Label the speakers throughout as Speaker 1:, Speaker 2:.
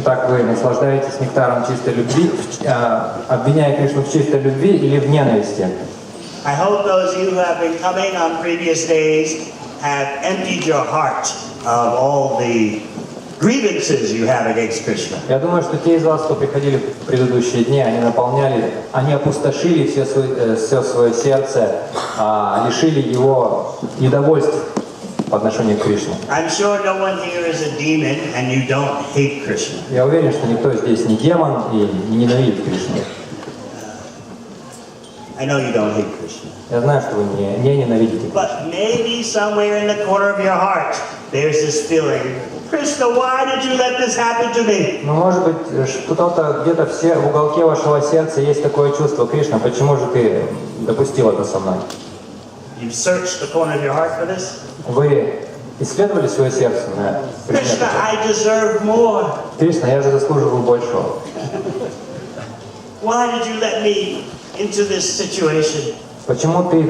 Speaker 1: Итак, вы наслаждаетесь нектаром чистой любви, обвиняя Кришну в чистой любви или в ненависти?
Speaker 2: I hope those of you who have been coming on previous days have emptied your heart of all the grievances you have against Krishna.
Speaker 1: Я думаю, что те из вас, кто приходили в предыдущие дни, они опустошили все свое сердце, лишили его недовольств по отношению к Кришне.
Speaker 2: I'm sure no one here is a demon and you don't hate Krishna.
Speaker 1: Я уверен, что никто здесь не демон и не ненавидит Кришну.
Speaker 2: I know you don't hate Krishna.
Speaker 1: Я знаю, что вы не ненавидите Кришну.
Speaker 2: But maybe somewhere in the corner of your heart there's this feeling, Krishna, why did you let this happen to me?
Speaker 1: Но может быть, что-то где-то в уголке вашего сердца есть такое чувство, Кришна, почему же ты допустил это со мной?
Speaker 2: You've searched the corner of your heart for this?
Speaker 1: Вы исследовали свое сердце на предмет
Speaker 2: Krishna,
Speaker 1: этого?
Speaker 2: I deserve more.
Speaker 1: Кришна, я же заслуживаю большего.
Speaker 2: Why did you let me into this situation?
Speaker 1: Почему ты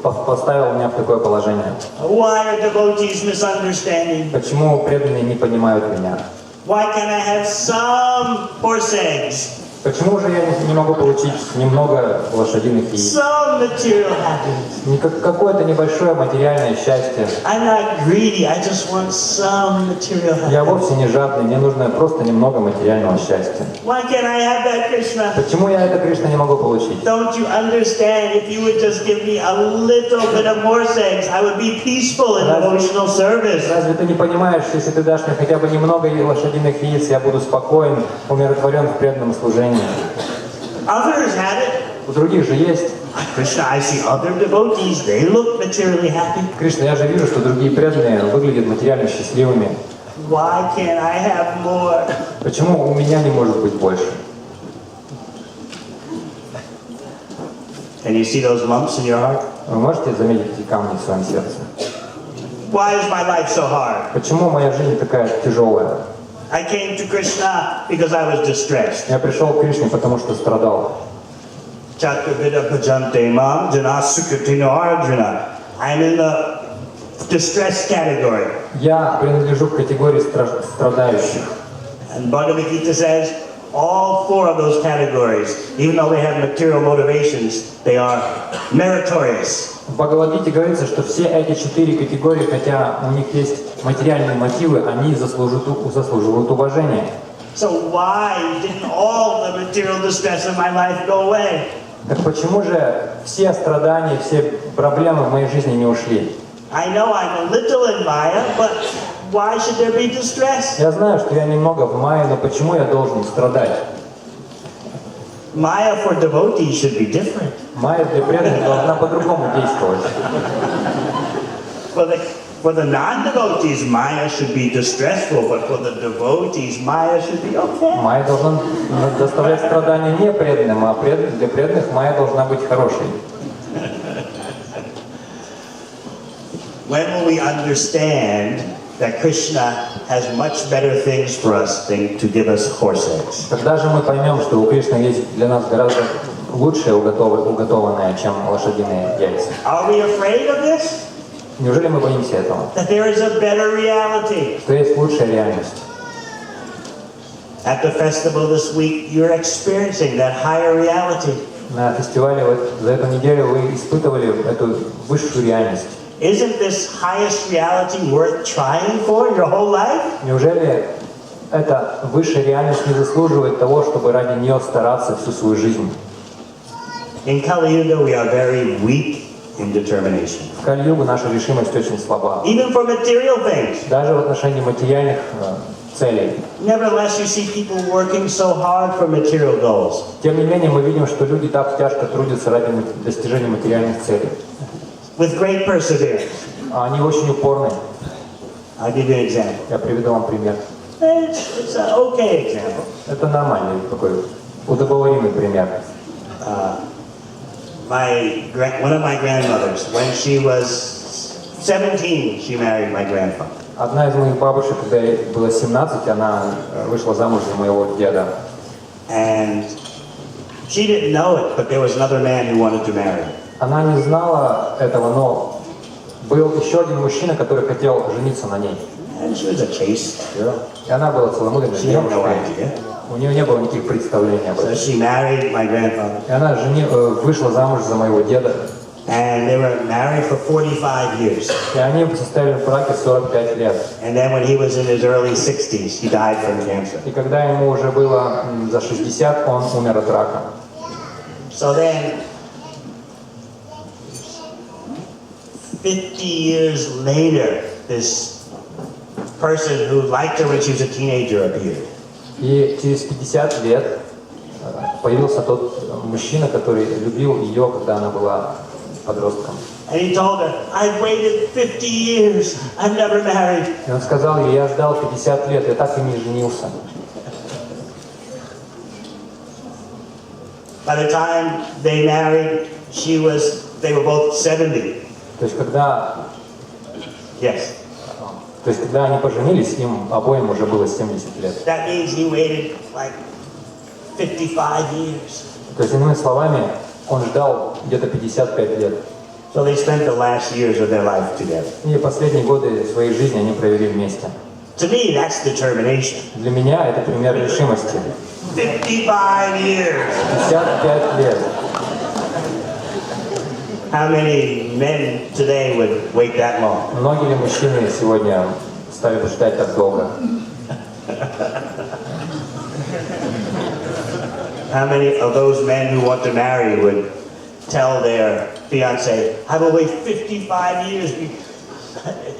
Speaker 1: поставил меня в такое положение?
Speaker 2: Why are devotees misunderstanding?
Speaker 1: Почему преданные не понимают меня?
Speaker 2: Why can't I have some horse eggs?
Speaker 1: Почему же я не могу получить немного лошадиных яиц?
Speaker 2: Some material happiness.
Speaker 1: Какое-то небольшое материальное счастье.
Speaker 2: I'm not greedy, I just want some material happiness.
Speaker 1: Я вовсе не жадный, мне нужно просто немного материального счастья.
Speaker 2: Why can't I have that, Krishna?
Speaker 1: Почему я это, Кришна, не могу получить?
Speaker 2: Don't you understand? If you would just give me a little bit of horse eggs, I would be peaceful in devotional service.
Speaker 1: Разве ты не понимаешь, что если ты дашь мне хотя бы немного лошадиных яиц, я буду спокоен, умиротворен в преданном служении?
Speaker 2: Others have it.
Speaker 1: У других же есть.
Speaker 2: Krishna, I see other devotees, they look materially happy.
Speaker 1: Кришна, я же вижу, что другие преданные выглядят материально счастливыми.
Speaker 2: Why can't I have more?
Speaker 1: Почему у меня не может быть больше?
Speaker 2: Can you see those lumps in your heart?
Speaker 1: Вы можете заметить эти камни в своем сердце?
Speaker 2: Why is my life so hard?
Speaker 1: Почему моя жизнь такая тяжелая?
Speaker 2: I came to Krishna because I was distressed.
Speaker 1: Я пришел к Кришне, потому что страдал.
Speaker 2: Chaturvida bhajante mam jana sukritino arjuna. I'm in the distressed category.
Speaker 1: Я принадлежу к категории страдающих.
Speaker 2: And Bhagavad Gita says all four of those categories, even though they have material motivations, they are meritorious.
Speaker 1: В Бхагавад-гите говорится, что все эти 4 категории, хотя у них есть материальные мотивы, они заслуживают уважения.
Speaker 2: So why didn't all the material distress of my life go away?
Speaker 1: Так почему же все страдания, все проблемы в моей жизни не ушли?
Speaker 2: I know I'm a little in Maya, but why should there be distress?
Speaker 1: Я знаю, что я немного в майе, но почему я должен страдать?
Speaker 2: Maya for devotees should be different.
Speaker 1: Майя для преданных должна по-другому действовать.
Speaker 2: For the non-devotees, Maya should be distressful, but for the devotees, Maya should be okay.
Speaker 1: Майя должна доставлять страдания не преданным, а для преданных Майя должна быть хорошей.
Speaker 2: When will we understand that Krishna has much better things for us than to give us horse eggs?
Speaker 1: Когда же мы поймем, что у Кришны есть для нас гораздо лучшее уготованное, чем лошадиные яйца?
Speaker 2: Are we afraid of this?
Speaker 1: Неужели мы боимся этого?
Speaker 2: That there is a better reality.
Speaker 1: Что есть лучшая реальность?
Speaker 2: At the festival this week, you're experiencing that higher reality.
Speaker 1: На фестивале за эту неделю вы испытывали эту высшую реальность.
Speaker 2: Isn't this highest reality worth trying for your whole life?
Speaker 1: Неужели эта высшая реальность не заслуживает того, чтобы ради нее стараться всю свою жизнь?
Speaker 2: In Kali Yuga, we are very weak in determination.
Speaker 1: В Кали-югу наша решимость очень слаба.
Speaker 2: Even for material things.
Speaker 1: Даже в отношении материальных целей.
Speaker 2: Nevertheless, you see people working so hard for material goals.
Speaker 1: Тем не менее, мы видим, что люди так тяжко трудятся ради достижения материальных целей.
Speaker 2: With great perseverance.
Speaker 1: Они очень упорны.
Speaker 2: I'll give you an example.
Speaker 1: Я приведу вам пример.
Speaker 2: It's an okay example.
Speaker 1: Это нормальный такой удобоваримый пример.
Speaker 2: One of my grandmothers, when she was 17, she married my grandfather.
Speaker 1: Одна из моих бабушек, когда ей было 17, она вышла замуж за моего деда.
Speaker 2: And she didn't know it, but there was another man who wanted to marry her.
Speaker 1: Она не знала этого, но был еще один мужчина, который хотел жениться на ней.
Speaker 2: And she was a chaste girl.
Speaker 1: И она была целомудренной
Speaker 2: She had no
Speaker 1: девушкой.
Speaker 2: idea.
Speaker 1: У нее не было никаких представлений об
Speaker 2: So
Speaker 1: этом.
Speaker 2: she married my grandfather.
Speaker 1: И она вышла замуж за моего деда.
Speaker 2: And they were married for 45 years.
Speaker 1: И они состояли в браке 45 лет.
Speaker 2: And then when he was in his early 60s, he died from cancer.
Speaker 1: И когда ему уже было за 60, он умер от рака.
Speaker 2: So then, 50 years later, this person who liked her when she was a teenager appeared.
Speaker 1: И через 50 лет появился тот мужчина, который любил ее, когда она была подростком.
Speaker 2: And he told her, I've waited 50 years, I've never married.
Speaker 1: И он сказал ей, я ждал 50 лет, я так и не женился.
Speaker 2: By the time they married, they were both 70.
Speaker 1: То есть, когда
Speaker 2: Yes.
Speaker 1: они поженились, им обоим уже было 70 лет.
Speaker 2: That means he waited like 55 years.
Speaker 1: То есть, иными словами, он ждал где-то 55 лет.
Speaker 2: So they spent the last years of their life together.
Speaker 1: И последние годы своей жизни они провели вместе.
Speaker 2: To me, that's determination.
Speaker 1: Для меня это пример решимости.
Speaker 2: 55 years.
Speaker 1: 55 лет.
Speaker 2: How many men today would wait that long?
Speaker 1: Многие ли мужчины сегодня стали бы ждать так долго?
Speaker 2: How many of those men who want to marry would tell their fiancé, I will wait 55 years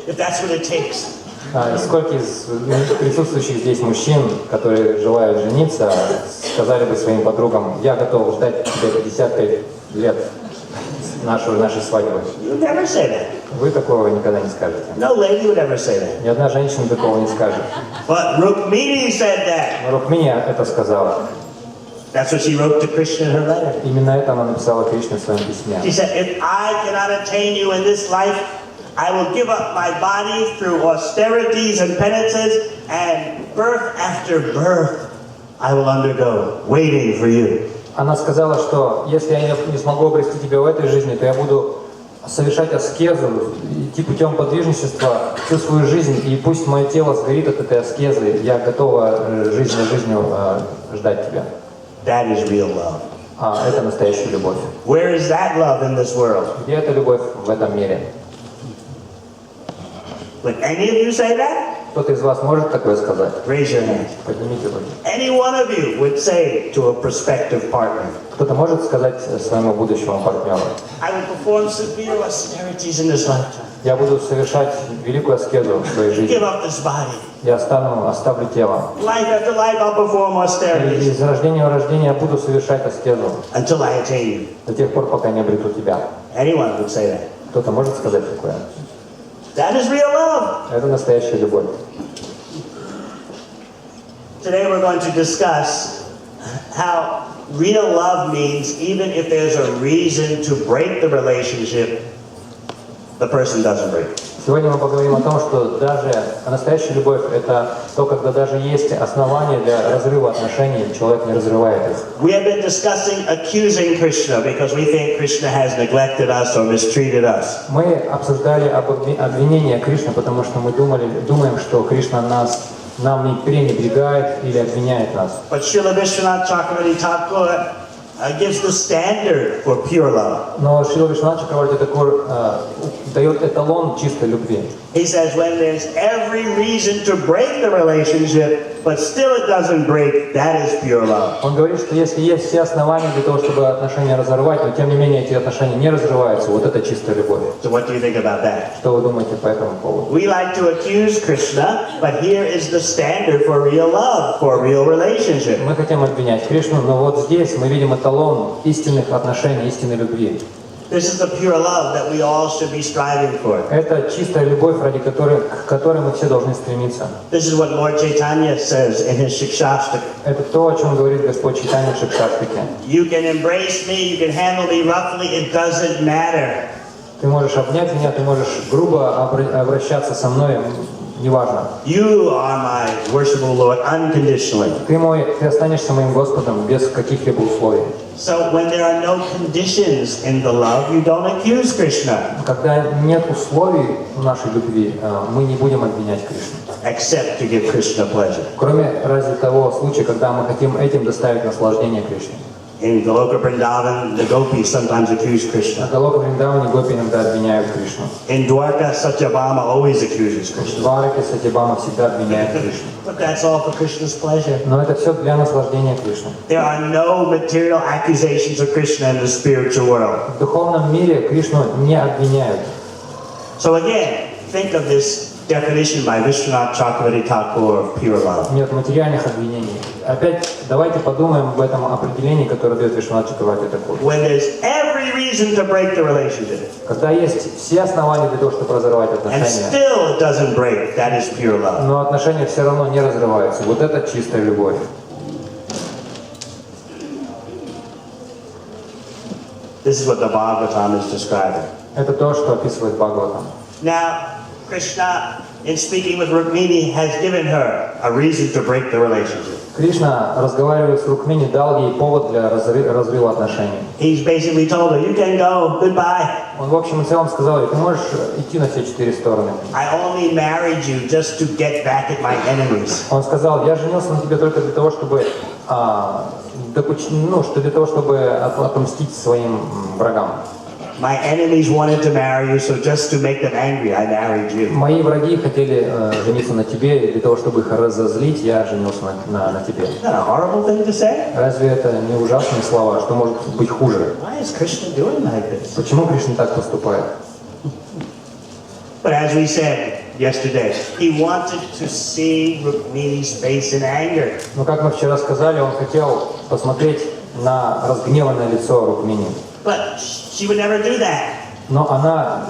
Speaker 2: if that's what it takes?
Speaker 1: Сколько из присутствующих здесь мужчин, которые желают жениться, сказали бы своим подругам, я готов ждать тебя 55 лет нашей свадьбы?
Speaker 2: You would never say that.
Speaker 1: Вы такого никогда не скажете.
Speaker 2: No lady would ever say that.
Speaker 1: Ни одна женщина такого не скажет.
Speaker 2: But Rukmini said that.
Speaker 1: Но Рукмини это сказала.
Speaker 2: That's what she wrote to Krishna in her letter.
Speaker 1: Именно это она написала Кришне в своем письме.
Speaker 2: She said, if I cannot attain you in this life, I will give up my body through austerities and penances, and birth after birth I will undergo, waiting for you.
Speaker 1: Она сказала, что если я не смогу обрести тебя в этой жизни, то я буду совершать аскезу, идти путем подвижничества всю свою жизнь, и пусть мое тело сгорит от этой аскезы, я готова жизнь за жизнью ждать тебя.
Speaker 2: That is real love.
Speaker 1: Это настоящая любовь.
Speaker 2: Where is that love in this world?
Speaker 1: Где эта любовь в этом мире?
Speaker 2: Would any of you say that?
Speaker 1: Кто-то из вас может такое сказать?
Speaker 2: Raise your hand.
Speaker 1: Поднимите руки.
Speaker 2: Any one of you would say to a prospective partner,
Speaker 1: Кто-то может сказать своему будущему партнеру,
Speaker 2: I will perform severe austerities in this lifetime.
Speaker 1: я буду совершать великую аскезу в своей жизни.
Speaker 2: Give up this body.
Speaker 1: Я оставлю тело.
Speaker 2: Life after life I'll perform
Speaker 1: И
Speaker 2: austerities
Speaker 1: из рождения в рождение я буду совершать аскезу
Speaker 2: until I attain you.
Speaker 1: до тех пор, пока не обрету тебя.
Speaker 2: Anyone would say that.
Speaker 1: Кто-то может сказать такое?
Speaker 2: That is real love.
Speaker 1: Это настоящая любовь.
Speaker 2: Today we're going to discuss how real love means even if there's a reason to break the relationship, the person doesn't break it.
Speaker 1: Сегодня мы поговорим о том, что даже настоящая любовь – это то, когда даже есть основания для разрыва отношений, человек не разрывает их.
Speaker 2: We have been discussing accusing Krishna because we think Krishna has neglected us or mistreated us.
Speaker 1: Мы обсуждали обвинение Кришны, потому что мы думаем, что Кришна нам не пренебрегает или обвиняет нас.
Speaker 2: But Srila Vishwanath Chakravarti Thakur gives the standard for pure love.
Speaker 1: Но Шрила Вишванат Чакраварти Такур дает эталон чистой любви.
Speaker 2: He says when there's every reason to break the relationship, but still it doesn't break, that is pure love.
Speaker 1: Он говорит, что если есть все основания для того, чтобы отношения разорвать, но тем не менее эти отношения не разрываются, вот это чистая любовь.
Speaker 2: So what do you think about that?
Speaker 1: Что вы думаете по этому поводу?
Speaker 2: We like to accuse Krishna, but here is the standard for real love, for a real relationship.
Speaker 1: Мы хотим обвинять Кришну, но вот здесь мы видим эталон истинных отношений, истинной любви.
Speaker 2: This is the pure love that we all should be striving for.
Speaker 1: Это чистая любовь, к которой мы все должны стремиться.
Speaker 2: This is what Lord Chaitanya says in his Shikshashtaka.
Speaker 1: Это то, о чем говорит Господь Чайтанья в Шикшаштаке.
Speaker 2: You can embrace me, you can handle me roughly, it doesn't matter.
Speaker 1: Ты можешь обнять меня, ты можешь грубо обращаться со мной, неважно.
Speaker 2: You are my worshipful Lord unconditionally.
Speaker 1: Ты останешься моим Господом без каких-либо условий.
Speaker 2: So when there are no conditions in the love, you don't accuse Krishna.
Speaker 1: Когда нет условий в нашей любви, мы не будем обвинять Кришну.
Speaker 2: Except to give Krishna pleasure.
Speaker 1: Кроме разве того случая, когда мы хотим этим доставить наслаждение Кришне.
Speaker 2: In Goloka Vrindavan, the gopis sometimes accuse Krishna.
Speaker 1: В Галока Вриндаване гопи иногда обвиняют Кришну.
Speaker 2: In Dwarka, Satyabhama always accuses Krishna.
Speaker 1: В Двараке Сатьябама всегда обвиняет Кришну.
Speaker 2: But that's all for Krishna's pleasure.
Speaker 1: Но это все для наслаждения Кришны.
Speaker 2: There are no material accusations of Krishna in the spiritual world.
Speaker 1: В духовном мире Кришну не обвиняют.
Speaker 2: So again, think of this definition by Vishwanath Chakravarti Thakur of pure love.
Speaker 1: Нет материальных обвинений. Опять давайте подумаем об этом определении, которое дает Вишванат Чакраварти Тхакур.
Speaker 2: When there's every reason to break the relationship,
Speaker 1: Когда есть все основания для того, чтобы разорвать
Speaker 2: and
Speaker 1: отношения,
Speaker 2: still it doesn't break, that is pure love.
Speaker 1: но отношения все равно не разрываются. Вот это чистая любовь.
Speaker 2: This is what the Bhagavatam is describing.
Speaker 1: Это то, что описывает Бхагаватам.
Speaker 2: Now, Krishna, in speaking with Rukmini, has given her a reason to break the relationship.
Speaker 1: Кришна, разговаривая с Рукмини, дал ей повод для разрыва отношений.
Speaker 2: He's basically told her, you can go, goodbye.
Speaker 1: Он в общем и целом сказал ей: ты можешь идти на все четыре стороны.
Speaker 2: I only married you just to get back at my enemies.
Speaker 1: Он сказал: я женился на тебе только для того, чтобы для того, чтобы отомстить своим врагам.
Speaker 2: My enemies wanted to marry you, so just to make them angry, I married you.
Speaker 1: Мои враги хотели жениться на тебе, и для того, чтобы их разозлить, я женился на тебе.
Speaker 2: Isn't that a horrible thing to say?
Speaker 1: Разве это не ужасные слова? Что может быть хуже?
Speaker 2: Why is Krishna doing like this?
Speaker 1: Почему Кришна так поступает?
Speaker 2: But as we said yesterday, he wanted to see Rukmini's face in anger.
Speaker 1: Но как мы вчера сказали, он хотел посмотреть на разгневанное лицо Рукмини.
Speaker 2: But she would never do that.
Speaker 1: Но она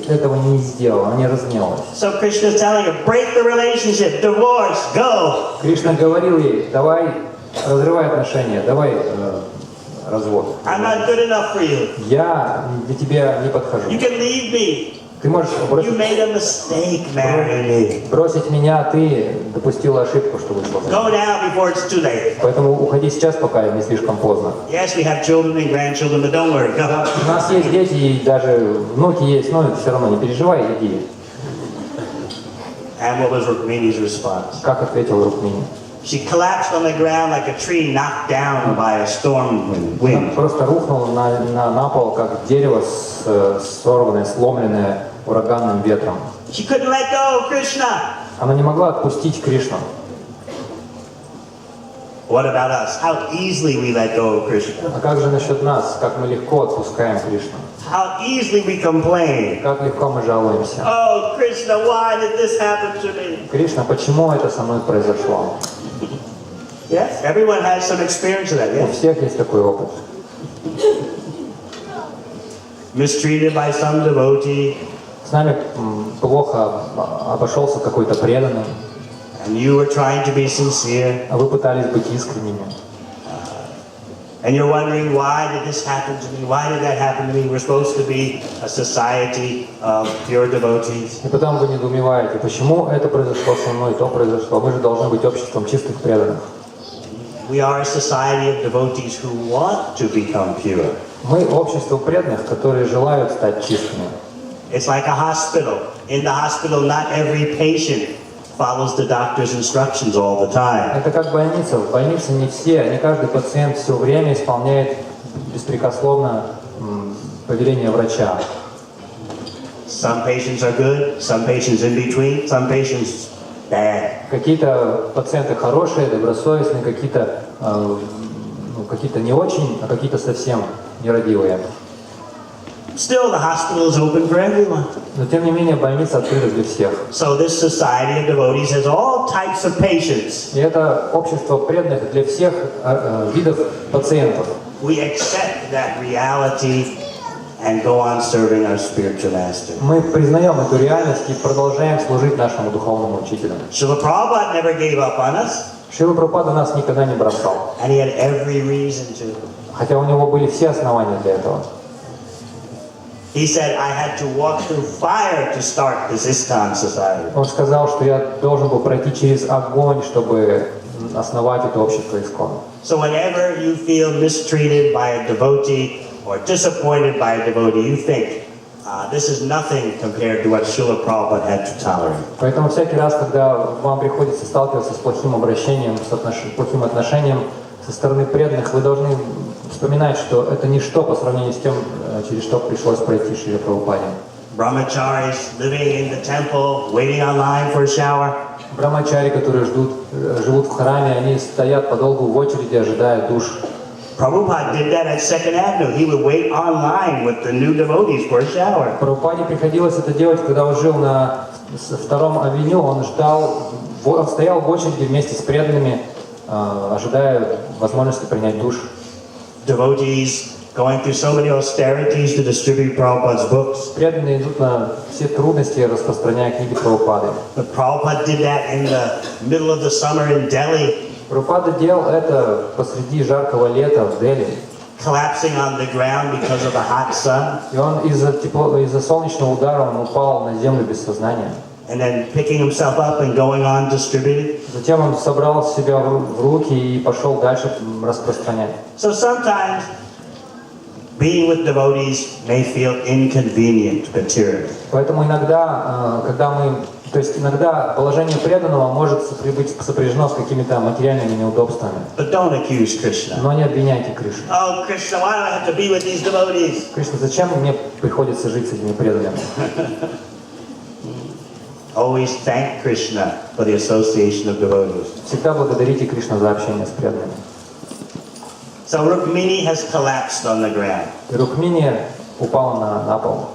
Speaker 1: этого не сделала, она не разгневалась.
Speaker 2: So Krishna is telling her, break the relationship, divorce, go.
Speaker 1: Кришна говорил ей: давай, разрывай отношения, давай развод.
Speaker 2: I'm not good enough for you.
Speaker 1: Я для тебя не подхожу.
Speaker 2: You can leave me.
Speaker 1: Ты можешь
Speaker 2: You made a mistake marrying me.
Speaker 1: бросить меня, ты допустила ошибку, что вышла.
Speaker 2: Go now before it's too late.
Speaker 1: Поэтому уходи сейчас, пока не слишком поздно.
Speaker 2: Yes, we have children and grandchildren, but don't worry, go.
Speaker 1: У нас есть дети и даже внуки есть, но все равно не переживай, иди.
Speaker 2: And what was Rukmini's response?
Speaker 1: Как ответил Рукмини?
Speaker 2: She collapsed on the ground like a tree knocked down by a storm wind.
Speaker 1: Просто рухнула на пол, как дерево сорванное, сломленное ураганным ветром.
Speaker 2: She couldn't let go of Krishna.
Speaker 1: Она не могла отпустить Кришну.
Speaker 2: What about us? How easily we let go of Krishna.
Speaker 1: А как же насчет нас? Как мы легко отпускаем Кришну?
Speaker 2: How easily we complain.
Speaker 1: Как легко мы жалуемся?
Speaker 2: Oh, Krishna, why did this happen to me?
Speaker 1: Кришна, почему это со мной произошло?
Speaker 2: Yes, everyone has some experience of that,
Speaker 1: У
Speaker 2: yes?
Speaker 1: всех есть такой опыт.
Speaker 2: Mistreated by some devotee,
Speaker 1: С нами плохо обошелся какой-то преданный,
Speaker 2: and you were trying to be sincere,
Speaker 1: а вы пытались быть искренними.
Speaker 2: and you're wondering, why did this happen to me? Why did that happen to me? We're supposed to be a society of pure devotees.
Speaker 1: И потом вы недоумеваете, почему это произошло со мной, то произошло. Мы же должны быть обществом чистых преданных.
Speaker 2: We are a society of devotees who want to become pure.
Speaker 1: Мы общество преданных, которые желают стать чистыми.
Speaker 2: It's like a hospital. In the hospital, not every patient follows the doctor's instructions all the time.
Speaker 1: Это как больница. В больнице не каждый пациент все время исполняет беспрекословно повеление врача.
Speaker 2: Some patients are good, some patients in between, some patients bad.
Speaker 1: Какие-то пациенты хорошие, добросовестные, какие-то не очень, а какие-то совсем нерадивые.
Speaker 2: Still, the hospital is open for everyone.
Speaker 1: Но тем не менее больница открыта для всех.
Speaker 2: So this society of devotees has all types of patients.
Speaker 1: И это общество преданных для всех видов пациентов.
Speaker 2: We accept that reality and go on serving our spiritual master.
Speaker 1: Мы признаем эту реальность и продолжаем служить нашему духовному учителю.
Speaker 2: Srila Prabhupada never gave up on us.
Speaker 1: Шрила Прабхупада нас никогда не бросал.
Speaker 2: And he had every reason to.
Speaker 1: Хотя у него были все основания для этого.
Speaker 2: He said, I had to walk through fire to start this ISKCON society.
Speaker 1: Он сказал, что я должен был пройти через огонь, чтобы основать это общество ИСККОН.
Speaker 2: So whenever you feel mistreated by a devotee or disappointed by a devotee, you think, this is nothing compared to what Srila Prabhupada had to tolerate.
Speaker 1: Поэтому всякий раз, когда вам приходится сталкиваться с плохим обращением, с плохим отношением со стороны преданных, вы должны вспоминать, что это ничто по сравнению с тем, через что пришлось пройти Шриле Прабхупаде.
Speaker 2: Brahmacharis living in the temple, waiting online for a shower.
Speaker 1: Брамачари, которые живут в храме, они стоят подолгу в очереди, ожидая душ.
Speaker 2: Prabhupada did that at 2nd Avenue. He would wait online with the new devotees for a shower.
Speaker 1: Прабхупаде приходилось это делать, когда он жил на 2-м авеню, он стоял в очереди вместе с преданными, ожидая возможности принять душ.
Speaker 2: Devotees going through so many austerities to distribute Prabhupada's books.
Speaker 1: Преданные идут на все трудности, распространяя книги Прабхупады.
Speaker 2: But Prabhupada did that in the middle of the summer in Delhi.
Speaker 1: Прабхупада делал это посреди жаркого лета в Дели.
Speaker 2: Collapsing on the ground because of the hot sun.
Speaker 1: И он из-за солнечного удара он упал на землю без сознания.
Speaker 2: And then picking himself up and going on distributing.
Speaker 1: Затем он собрал себя в руки и пошел дальше распространять.
Speaker 2: So sometimes being with devotees may feel inconvenient materially.
Speaker 1: Поэтому иногда, иногда положение преданного может быть сопряжено с какими-то материальными неудобствами.
Speaker 2: But don't accuse Krishna.
Speaker 1: Но не обвиняйте Кришну.
Speaker 2: Oh, Krishna, why do I have to be with these devotees?
Speaker 1: Кришна, зачем мне приходится жить с этими преданными?
Speaker 2: Always thank Krishna for the association of devotees.
Speaker 1: Всегда благодарите Кришну за общение с преданными.
Speaker 2: So Rukmini has collapsed on the ground.
Speaker 1: И Рукмини упал на пол.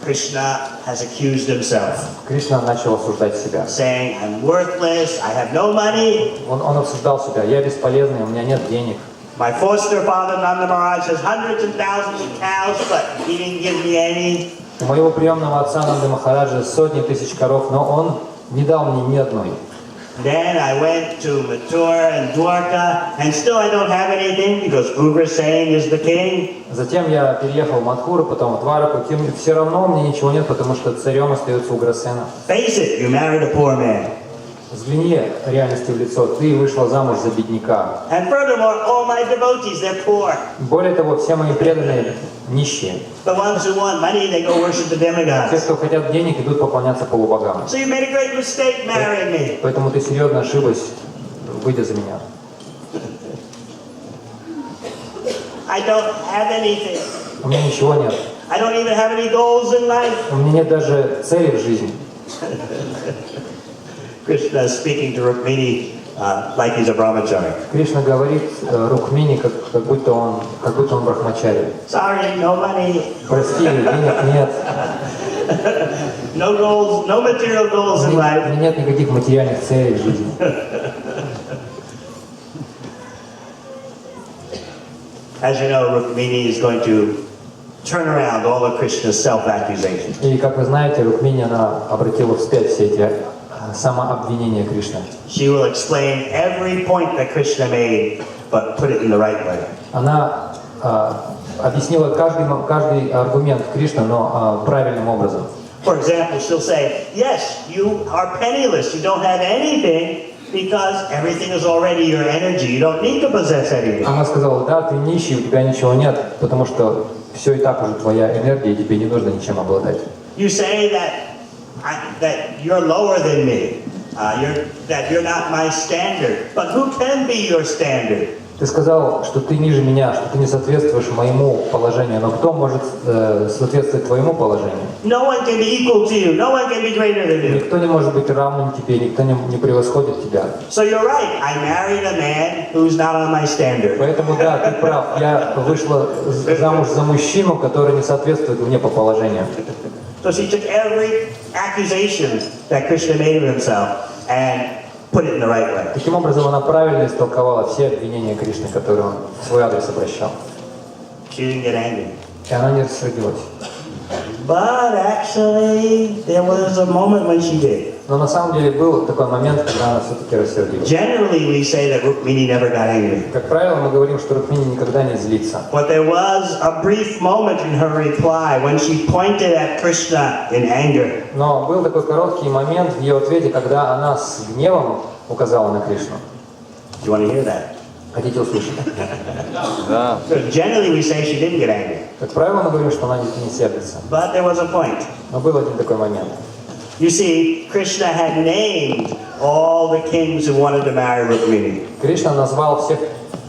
Speaker 2: Krishna has accused himself,
Speaker 1: Кришна начал осуждать себя.
Speaker 2: saying, I'm worthless, I have no money.
Speaker 1: Он обсуждал себя. Я бесполезный, у меня нет денег.
Speaker 2: My foster father, Nanda Maharaj, has hundreds and thousands of cows, but he didn't give me any.
Speaker 1: У моего приемного отца Нанды Махараджа сотни тысяч коров, но он не дал мне ни одной.
Speaker 2: Then I went to Mathura and Dwarka, and still I don't have anything because Ugrasen is the king.
Speaker 1: Затем я переехал в Мадхуру, потом в Двараку. Тем все равно у меня ничего нет, потому что царем остается Уграсена.
Speaker 2: Face it, you married a poor man.
Speaker 1: Взгляни реальности в лицо. Ты вышла замуж за бедняка.
Speaker 2: And furthermore, all my devotees, they're poor.
Speaker 1: Более того, все мои преданные нищие.
Speaker 2: The ones who want money, they go worship the
Speaker 1: Те,
Speaker 2: demigods.
Speaker 1: кто хотят денег, идут поклоняться полубогам.
Speaker 2: So you made a great mistake marrying me.
Speaker 1: Поэтому ты серьезно ошиблась, выйдя за меня.
Speaker 2: I don't have anything.
Speaker 1: У меня ничего нет.
Speaker 2: I don't even have any goals in life.
Speaker 1: У меня нет даже цели в жизни.
Speaker 2: Krishna is speaking to Rukmini like he's a brahmachari.
Speaker 1: Кришна говорит Рукмини, как будто он брахмачари.
Speaker 2: Sorry, no money,
Speaker 1: Прости, денег нет.
Speaker 2: no goals, no material goals
Speaker 1: У
Speaker 2: in
Speaker 1: меня
Speaker 2: life.
Speaker 1: нет никаких материальных целей в жизни.
Speaker 2: As you know, Rukmini is going to turn around all of Krishna's self-accusations.
Speaker 1: И, как вы знаете, Рукмини, она обратила вспять все эти самообвинения Кришны.
Speaker 2: She will explain every point that Krishna made, but put it in the right way.
Speaker 1: Она объяснила каждый аргумент Кришны, но правильным образом.
Speaker 2: For example, she'll say, yes, you are penniless, you don't have anything, because everything is already your energy. You don't need to possess anything.
Speaker 1: Она сказала, да, ты нищий, у тебя ничего нет, потому что все и так уже твоя энергия, и тебе не нужно ничем обладать.
Speaker 2: You say that you're lower than me, that you're not my standard. But who can be your standard?
Speaker 1: Ты сказал, что ты ниже меня, что ты не соответствуешь моему положению, но кто может соответствовать твоему положению?
Speaker 2: No one can be equal to you. No one can be greater than you.
Speaker 1: Никто не может быть равным тебе, никто не превосходит тебя.
Speaker 2: So you're right. I married a man who's not on my standard.
Speaker 1: Поэтому да, ты прав. Я вышла замуж за мужчину, который не соответствует мне по положению.
Speaker 2: So she took every accusation that Krishna made of himself and put it in the right way.
Speaker 1: Таким образом, она правильно истолковала все обвинения Кришны, которые он в свой адрес обращал.
Speaker 2: She didn't get angry.
Speaker 1: И она не рассердилась.
Speaker 2: But actually, there was a moment when she did.
Speaker 1: Но на самом деле был такой момент, когда она все-таки рассердилась.
Speaker 2: Generally, we say that Rukmini never got angry.
Speaker 1: Как правило, мы говорим, что Рукмини никогда не злится.
Speaker 2: But there was a brief moment in her reply when she pointed at Krishna in anger.
Speaker 1: Но был такой короткий момент в ее ответе, когда она с гневом указала на Кришну.
Speaker 2: Do you want to hear that?
Speaker 1: Хотите услышать?
Speaker 3: Да.
Speaker 2: So generally, we say she didn't get angry.
Speaker 1: Как правило, мы говорим, что она не сердится.
Speaker 2: But there was a point.
Speaker 1: Но был один такой момент.
Speaker 2: You see, Krishna had named all the kings who wanted to marry Rukmini.
Speaker 1: Кришна назвал всех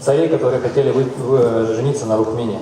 Speaker 1: царей, которые хотели жениться на Рукмине.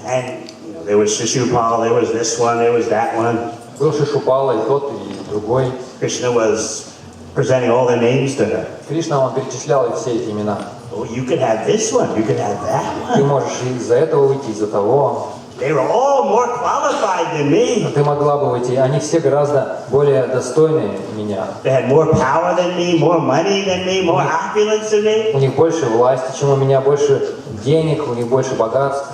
Speaker 2: And there was Shishupal, there was this one, there was that one.
Speaker 1: Был Шишупала и тот, и другой.
Speaker 2: Krishna was presenting all their names to her.
Speaker 1: Кришна, он перечислял все эти имена.
Speaker 2: Oh, you could have this one, you could have that
Speaker 1: Ты
Speaker 2: one.
Speaker 1: можешь из-за этого выйти, из-за того.
Speaker 2: They were all more qualified than me.
Speaker 1: Ты могла бы выйти. Они все гораздо более достойны меня.
Speaker 2: They had more power than me, more money than me, more opulence than me.
Speaker 1: У них больше власти, чем у меня, больше денег, у них больше богатств.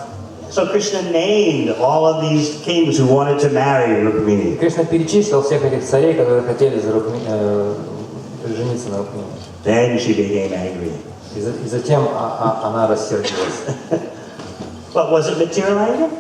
Speaker 2: So Krishna named all of these kings who wanted to marry Rukmini.
Speaker 1: Кришна перечислил всех этих царей, которые хотели жениться на Рукмине.
Speaker 2: Then she became angry.
Speaker 1: И затем она рассердилась.
Speaker 2: But was it material anger?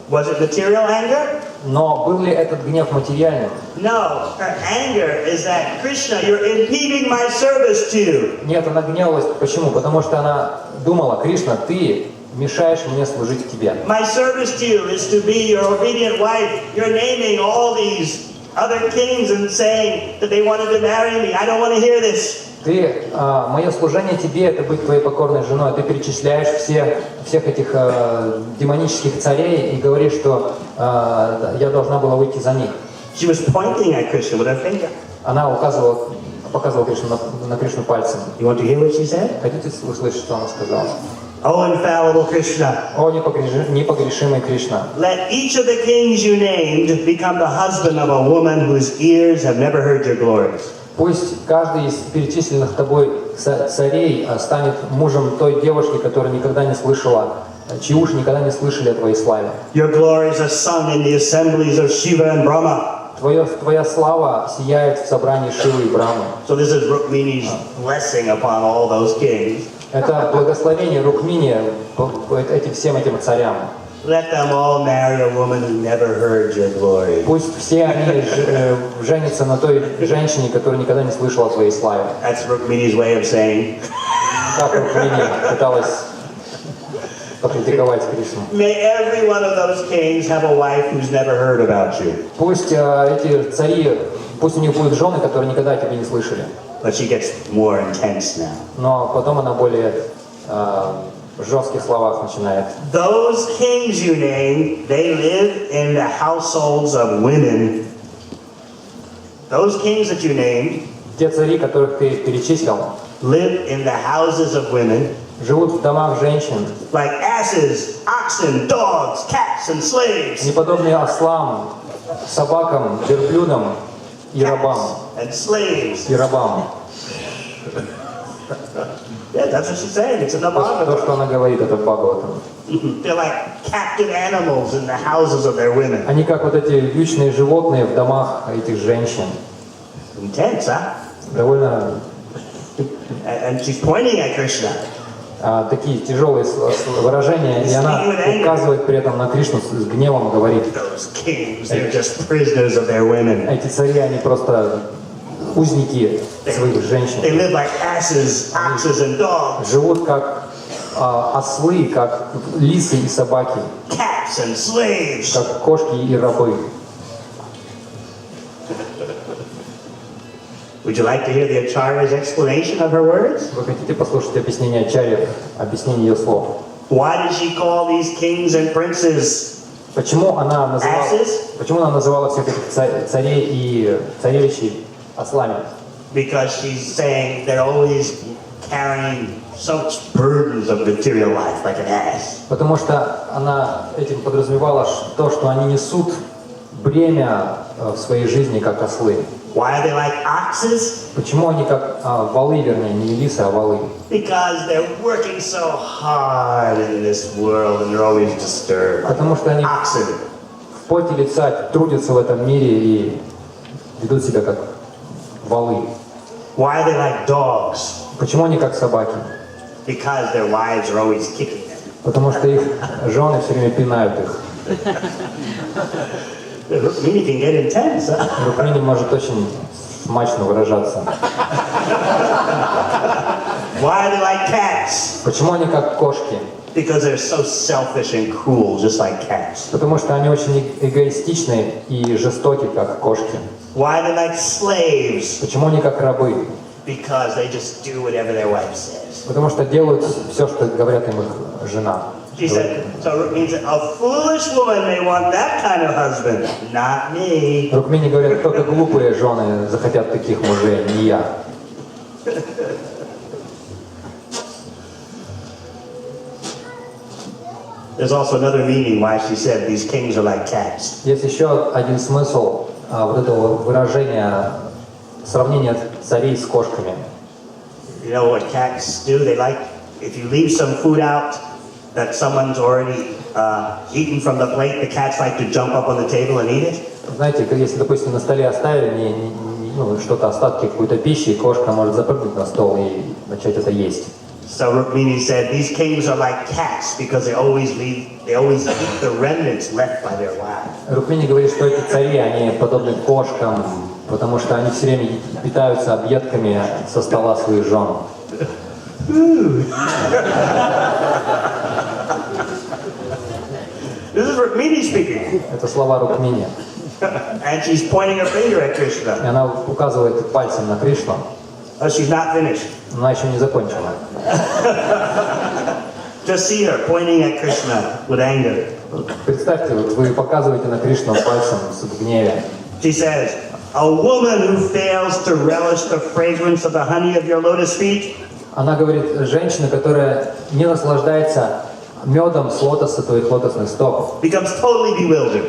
Speaker 2: Was it material anger?
Speaker 1: Но был ли этот гнев материальным?
Speaker 2: No, her anger is that Krishna, you're impeding my service to you.
Speaker 1: Нет, она гневалась. Почему? Потому что она думала: Кришна, ты мешаешь мне служить тебе.
Speaker 2: My service to you is to be your obedient wife. You're naming all these other kings and saying that they wanted to marry me. I don't want to hear this.
Speaker 1: Мое служение тебе — это быть твоей покорной женой. Ты перечисляешь всех этих демонических царей и говоришь, что я должна была выйти за них.
Speaker 2: She was pointing at Krishna with her finger.
Speaker 1: Она показывала Кришну на Кришну пальцем.
Speaker 2: You want to hear what she said?
Speaker 1: Хотите услышать, что она сказала?
Speaker 2: Oh, infallible Krishna.
Speaker 1: О, непогрешимый Кришна!
Speaker 2: Let each of the kings you named become the husband of a woman whose ears have never heard your glories.
Speaker 1: Pусть каждый из перечисленных тобой царей станет мужем той девушки, которая никогда не слышала, чьи уши никогда не слышали о твоей славе.
Speaker 2: Your glories are sung in the assemblies of Shiva and Brahma.
Speaker 1: Твоя слава сияет в собрании Шивы и Брамы.
Speaker 2: So this is Rukmini's blessing upon all those kings.
Speaker 1: Это благословение Рукмини всем этим царям.
Speaker 2: Let them all marry a woman who never heard your glory.
Speaker 1: Пусть все они женятся на той женщине, которая никогда не слышала о твоей славе.
Speaker 2: That's Rukmini's way of saying.
Speaker 1: Так Рукмини пыталась покритиковать Кришну.
Speaker 2: May every one of those kings have a wife who's never heard about you.
Speaker 1: Пусть эти цари, пусть у них будут жены, которые никогда о тебе не слышали.
Speaker 2: But she gets more intense now.
Speaker 1: Но потом она более в жестких словах начинает.
Speaker 2: Those kings you named, they live in the households of women. Those kings that you named
Speaker 1: Те цари, которых ты перечислил,
Speaker 2: live in the houses of women
Speaker 1: живут в домах женщин,
Speaker 2: like asses, oxen, dogs, cats, and slaves.
Speaker 1: неподобные ослам, собакам, верблюдам и рабам.
Speaker 2: And slaves.
Speaker 1: И рабам.
Speaker 2: Yeah, that's what she's saying. It's in the
Speaker 1: То,
Speaker 2: Bhagavatam.
Speaker 1: что она говорит, это в Бхагаватам.
Speaker 2: They're like captive animals in the houses of their women.
Speaker 1: Они как вот эти вьючные животные в домах этих женщин.
Speaker 2: Intense, huh?
Speaker 1: Довольно
Speaker 2: And she's pointing at Krishna.
Speaker 1: такие тяжелые выражения, и она указывает при этом на Кришну с гневом, говорит:
Speaker 2: Those kings, they're just prisoners of their women.
Speaker 1: эти цари, они просто узники своих женщин.
Speaker 2: They live like asses, oxes, and dogs.
Speaker 1: Живут как ослы, как лисы и собаки,
Speaker 2: Cats and slaves.
Speaker 1: как кошки и рабы.
Speaker 2: Would you like to hear the Acharya's explanation of her words?
Speaker 1: Вы хотите послушать объяснение Ачарьи, объяснение ее слов?
Speaker 2: Why did she call these kings and princes
Speaker 1: Почему она
Speaker 2: asses?
Speaker 1: называла всех этих царей и царевичей ослами?
Speaker 2: Because she's saying they're always carrying such burdens of material life, like an ass.
Speaker 1: Потому что она этим подразумевала то, что они несут бремя в своей жизни, как ослы.
Speaker 2: Why are they like oxes?
Speaker 1: Почему они как валы, вернее, не лисы, а валы?
Speaker 2: Because they're working so hard in this world and they're always disturbed.
Speaker 1: Потому что они
Speaker 2: Oxen.
Speaker 1: в поте лица трудятся в этом мире и ведут себя как валы.
Speaker 2: Why are they like dogs?
Speaker 1: Почему они как собаки?
Speaker 2: Because their wives are always kicking them.
Speaker 1: Потому что их жены все время пинают их.
Speaker 2: Rukmini can get intense, huh?
Speaker 1: Рукмини может очень смачно выражаться.
Speaker 2: Why are they like cats?
Speaker 1: Почему они как кошки?
Speaker 2: Because they're so selfish and cruel, just like cats.
Speaker 1: Потому что они очень эгоистичны и жестоки, как кошки.
Speaker 2: Why are they like slaves?
Speaker 1: Почему они как рабы?
Speaker 2: Because they just do whatever their wife says.
Speaker 1: Потому что делают все, что говорят им их жена.
Speaker 2: She said, so Rukmini said, a foolish woman may want that kind of husband, not me.
Speaker 1: Рукмини говорят, только глупые жены захотят таких мужей, не я.
Speaker 2: There's also another meaning why she said these kings are like cats.
Speaker 1: Есть еще один смысл вот этого выражения, сравнения царей с кошками.
Speaker 2: You know what cats do? They like, if you leave some food out that someone's already eaten from the plate, the cats like to jump up on the table and eat it.
Speaker 1: Знаете, если, допустим, на столе оставили что-то, остатки какой-то пищи, кошка может запрыгнуть на стол и начать это есть.
Speaker 2: So Rukmini said these kings are like cats because they always eat the remnants left by their wives.
Speaker 1: Рукмини говорит, что эти цари, они подобны кошкам, потому что они все время питаются объедками со стола своих жен.
Speaker 2: This is Rukmini speaking.
Speaker 1: Это слова Рукмини.
Speaker 2: And she's pointing her finger at
Speaker 1: И
Speaker 2: Krishna.
Speaker 1: она указывает пальцем на Кришну,
Speaker 2: Oh, she's not finished.
Speaker 1: но она еще не закончила.
Speaker 2: Just see her pointing at Krishna with anger.
Speaker 1: Представьте, вот вы показываете на Кришну пальцем в гневе.
Speaker 2: She says, a woman who fails to relish the fragrance of the honey of your lotus feet
Speaker 1: Она говорит, женщина, которая не наслаждается медом с лотоса твоих лотосных стоп,
Speaker 2: becomes totally bewildered.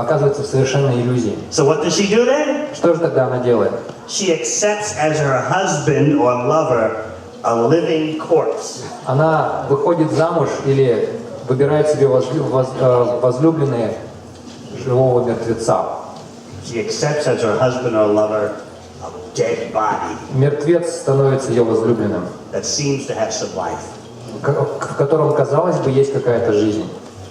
Speaker 1: оказывается в совершенной иллюзии.
Speaker 2: So what does she do then?
Speaker 1: Что же тогда она делает?
Speaker 2: She accepts as her husband or lover a living corpse.
Speaker 1: Она выходит замуж или выбирает себе возлюбленные живого мертвеца.
Speaker 2: She accepts as her husband or lover a dead body
Speaker 1: Мертвец становится ее возлюбленным,
Speaker 2: that seems to have some life.
Speaker 1: в котором, казалось бы, есть какая-то жизнь.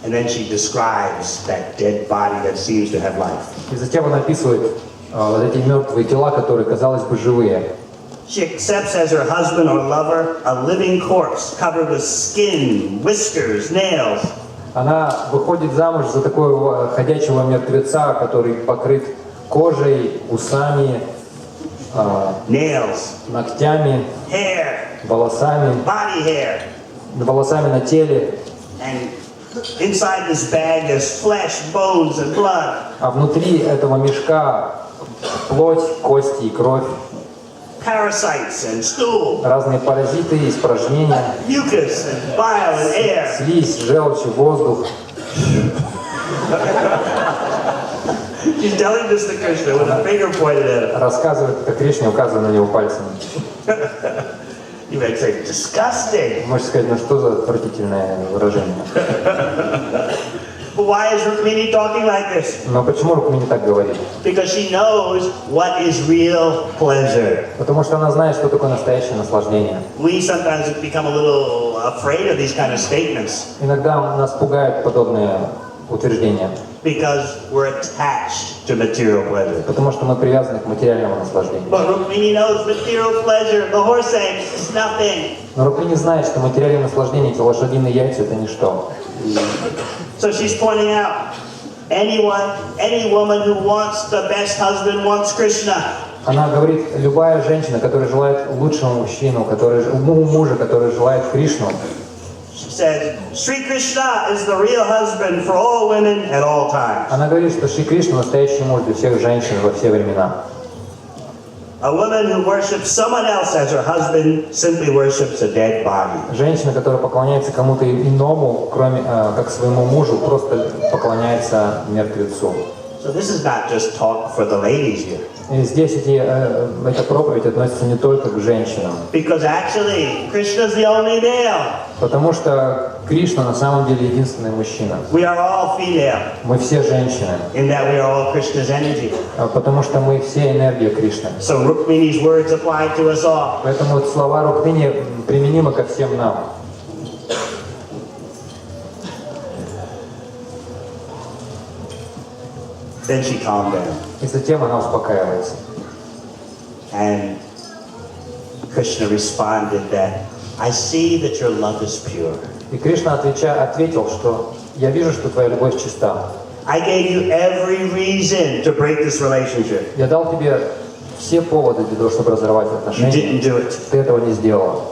Speaker 2: And then she describes that dead body that seems to have life.
Speaker 1: И затем она описывает вот эти мертвые тела, которые, казалось бы, живые.
Speaker 2: She accepts as her husband or lover a living corpse covered with skin, whiskers, nails.
Speaker 1: Она выходит замуж за такого ходячего мертвеца, который покрыт кожей, усами,
Speaker 2: Nails,
Speaker 1: ногтями,
Speaker 2: hair,
Speaker 1: волосами на теле.
Speaker 2: and inside this bag there's flesh, bones, and blood.
Speaker 1: А внутри этого мешка плоть, кости и кровь,
Speaker 2: Parasites and stool,
Speaker 1: разные паразиты, испражнения,
Speaker 2: mucus and bile and air.
Speaker 1: слизь, желчь, воздух.
Speaker 2: She's telling this to Krishna with a finger pointed at him.
Speaker 1: Рассказывает это Кришне, указывая на него пальцем.
Speaker 2: You might say, disgusting.
Speaker 1: Можете сказать, ну что за отвратительное выражение.
Speaker 2: But why is Rukmini talking like this?
Speaker 1: Но почему Рукмини так говорит?
Speaker 2: Because she knows what is real pleasure.
Speaker 1: Потому что она знает, что такое настоящее наслаждение.
Speaker 2: We sometimes become a little afraid of these kind of statements
Speaker 1: Иногда нас пугают подобные утверждения,
Speaker 2: because we're attached to material pleasure.
Speaker 1: потому что мы привязаны к материальному наслаждению.
Speaker 2: But Rukmini knows material pleasure, the horse eggs, is nothing.
Speaker 1: Но Рукмини знает, что материальное наслаждение, эти лошадиные яйца, это ничто.
Speaker 2: So she's pointing out, any woman who wants the best husband wants Krishna.
Speaker 1: Она говорит, любая женщина, которая желает лучшего мужчину, мужа, который желает Кришну,
Speaker 2: She says, Sri Krishna is the real husband for all women at all times.
Speaker 1: она говорит, что Шри Кришна настоящий муж для всех женщин во все времена.
Speaker 2: A woman who worships someone else as her husband simply worships a dead body.
Speaker 1: Женщина, которая поклоняется кому-то иному, кроме как своему мужу, просто поклоняется мертвецу.
Speaker 2: So this is not just talk for the ladies here.
Speaker 1: И здесь эта проповедь относится не только к женщинам.
Speaker 2: Because actually, Krishna's the only male.
Speaker 1: Потому что Кришна на самом деле единственный мужчина.
Speaker 2: We are all female.
Speaker 1: Мы все женщины.
Speaker 2: In that we are all Krishna's energy.
Speaker 1: Потому что мы все энергия Кришны.
Speaker 2: So Rukmini's words apply to us all.
Speaker 1: Поэтому слова Рукмини применимы ко всем нам.
Speaker 2: Then she calmed down.
Speaker 1: И затем она успокаивается.
Speaker 2: And Krishna responded that, I see that your love is pure.
Speaker 1: И Кришна ответил, что я вижу, что твоя любовь чиста.
Speaker 2: I gave you every reason to break this relationship.
Speaker 1: Я дал тебе все поводы для того, чтобы разорвать
Speaker 2: You
Speaker 1: отношения.
Speaker 2: didn't do it.
Speaker 1: Ты этого не сделала.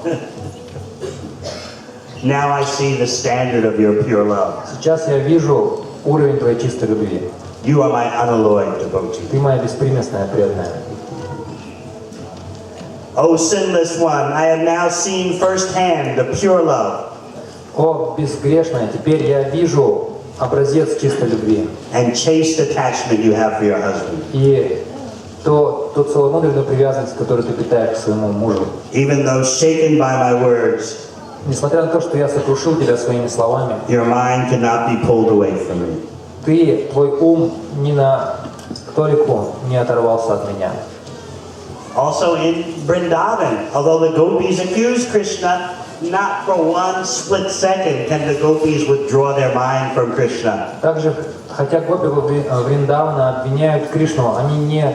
Speaker 2: Now I see the standard of your pure love.
Speaker 1: Сейчас я вижу уровень твоей чистой любви.
Speaker 2: You are my unalloyed devotee.
Speaker 1: Ты моя беспримесная преданная.
Speaker 2: O sinless one, I have now seen firsthand the pure love
Speaker 1: О, безгрешная, теперь я вижу образец чистой любви.
Speaker 2: and chaste attachment you have for your husband.
Speaker 1: И ту целомудренную привязанность, которую ты питаешь к своему мужу.
Speaker 2: Even though shaken by my words,
Speaker 1: Несмотря на то, что я сокрушил тебя своими словами,
Speaker 2: your mind cannot be pulled away from me.
Speaker 1: твой ум ни на толику не оторвался от меня.
Speaker 2: Also in Vrindavan, although the gopis accuse Krishna, not for one split second can the gopis withdraw their mind from Krishna.
Speaker 1: Также, хотя гопи Вриндавана обвиняют Кришну, они ни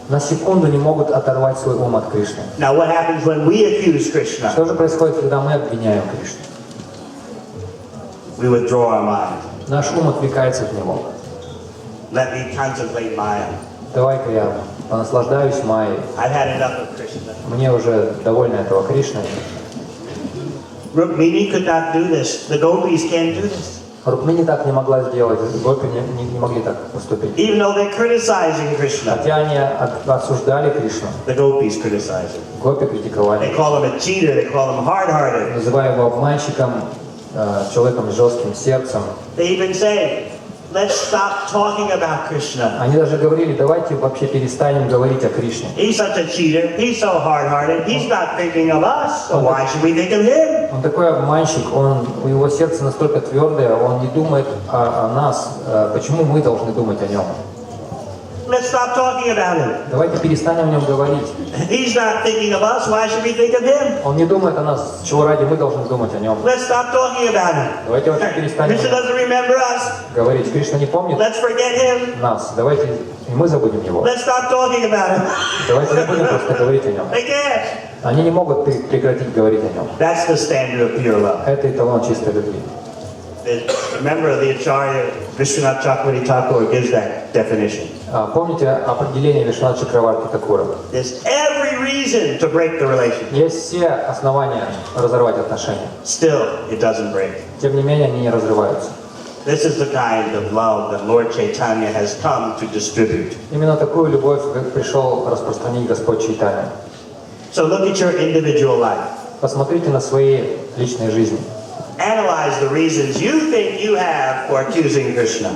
Speaker 1: на секунду не могут оторвать свой ум от Кришны.
Speaker 2: Now what happens when we accuse Krishna?
Speaker 1: Что же происходит, когда мы обвиняем Кришну?
Speaker 2: We withdraw our mind.
Speaker 1: Наш ум отвлекается от него.
Speaker 2: Let me contemplate Maya.
Speaker 1: Давай-ка я понаслаждаюсь Майей.
Speaker 2: I've had enough of Krishna.
Speaker 1: Мне уже довольно этого Кришны.
Speaker 2: Rukmini could not do this. The gopis can't do this.
Speaker 1: Рукмини так не могла сделать, гопи не могли так поступить.
Speaker 2: Even though they're criticizing Krishna,
Speaker 1: Хотя они осуждали Кришну,
Speaker 2: the gopis criticize him.
Speaker 1: гопи
Speaker 2: They
Speaker 1: критиковали,
Speaker 2: call him a cheater. They call him hard-hearted.
Speaker 1: называя его обманщиком, человеком с жестким сердцем.
Speaker 2: They even say, let's stop talking about Krishna.
Speaker 1: Они даже говорили, давайте вообще перестанем говорить о Кришне.
Speaker 2: He's such a cheater. He's so hard-hearted. He's not thinking of us. So why should we think of him?
Speaker 1: Он такой обманщик, у его сердце настолько твердое, он не думает о нас. Почему мы должны думать о нем?
Speaker 2: Let's stop talking about him.
Speaker 1: Давайте перестанем о нем говорить.
Speaker 2: He's not thinking of us. Why should we think of him?
Speaker 1: Он не думает о нас, чего ради мы должны думать о нем.
Speaker 2: Let's stop talking about him.
Speaker 1: Давайте вообще перестанем
Speaker 2: Krishna doesn't remember us.
Speaker 1: говорить. Кришна не помнит
Speaker 2: Let's forget him.
Speaker 1: нас. Давайте и мы забудем его.
Speaker 2: Let's stop talking about him.
Speaker 1: Давайте не будем просто говорить о нем.
Speaker 2: They can't.
Speaker 1: Они не могут прекратить говорить о нем.
Speaker 2: That's the standard of pure love.
Speaker 1: Это эталон чистой любви.
Speaker 2: Remember, the Acharya Vishwanath Chakravarti Thakur gives that definition.
Speaker 1: Помните определение Вишванатха Чакраварти Такура?
Speaker 2: There's every reason to break the relationship.
Speaker 1: Есть все основания разорвать отношения.
Speaker 2: Still, it doesn't break.
Speaker 1: Тем не менее, они не разрываются.
Speaker 2: This is the kind of love that Lord Chaitanya has come to distribute.
Speaker 1: Именно такую любовь пришел распространить Господь Чайтанья.
Speaker 2: So look at your individual life.
Speaker 1: Посмотрите на свои личные жизни.
Speaker 2: Analyze the reasons you think you have for accusing Krishna.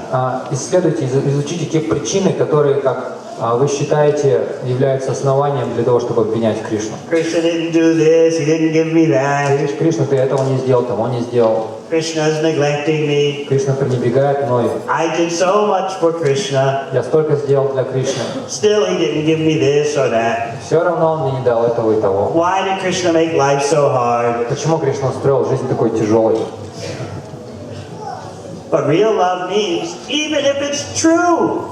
Speaker 1: Исследуйте, изучите те причины, которые, как вы считаете, являются основанием для того, чтобы обвинять Кришну.
Speaker 2: Krishna didn't do this, he didn't give me that.
Speaker 1: Кришна, ты этого не сделал, того не сделал.
Speaker 2: Krishna's neglecting me.
Speaker 1: Кришна пренебрегает мной.
Speaker 2: I did so much for Krishna.
Speaker 1: Я столько сделал для Кришны.
Speaker 2: Still, he didn't give me this or that.
Speaker 1: Все равно он мне не дал этого и того.
Speaker 2: Why did Krishna make life so hard?
Speaker 1: Почему Кришна устроил жизнь такой тяжелой?
Speaker 2: But real love means, even if it's true,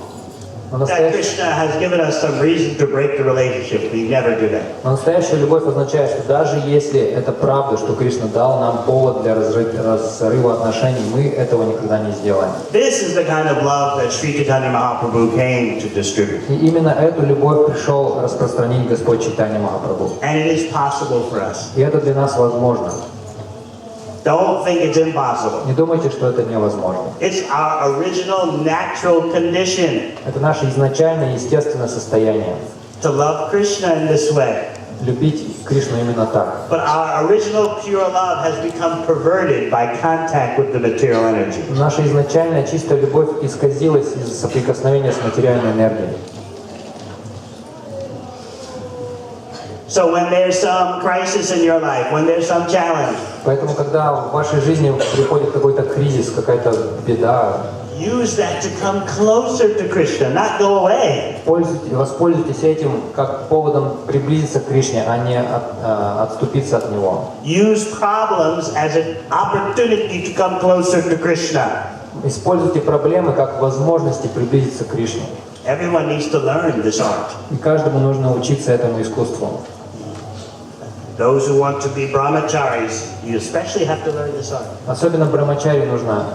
Speaker 1: Но
Speaker 2: that Krishna has given us some reason to break the relationship, we never do that.
Speaker 1: настоящая любовь означает, что даже если это правда, что Кришна дал нам повод для разрыва отношений, мы этого никогда не сделаем.
Speaker 2: This is the kind of love that Sri Chaitanya Mahaprabhu came to distribute.
Speaker 1: И именно эту любовь пришел распространить Господь Чайтанья Махапрабху.
Speaker 2: And it is possible for us.
Speaker 1: И это для нас возможно.
Speaker 2: Don't think it's impossible.
Speaker 1: Не думайте, что это невозможно.
Speaker 2: It's our original natural condition
Speaker 1: Это наше изначальное естественное состояние.
Speaker 2: to love Krishna in this way.
Speaker 1: любить Кришну именно так.
Speaker 2: But our original pure love has become perverted by contact with the material energy.
Speaker 1: Наша изначальная чистая любовь исказилась из-за соприкосновения с материальной энергией.
Speaker 2: So when there's some crisis in your life, when there's some challenge,
Speaker 1: Поэтому, когда в вашей жизни приходит какой-то кризис, какая-то беда,
Speaker 2: use that to come closer to Krishna, not go away.
Speaker 1: воспользуйтесь этим как поводом приблизиться к Кришне, а не отступиться от Него.
Speaker 2: Use problems as an opportunity to come closer to Krishna.
Speaker 1: Используйте проблемы как возможности приблизиться к Кришне.
Speaker 2: Everyone needs to learn this art.
Speaker 1: И каждому нужно учиться этому искусству.
Speaker 2: Those who want to be brahmacharis, you especially have to learn this art.
Speaker 1: Особенно брамачари нужно,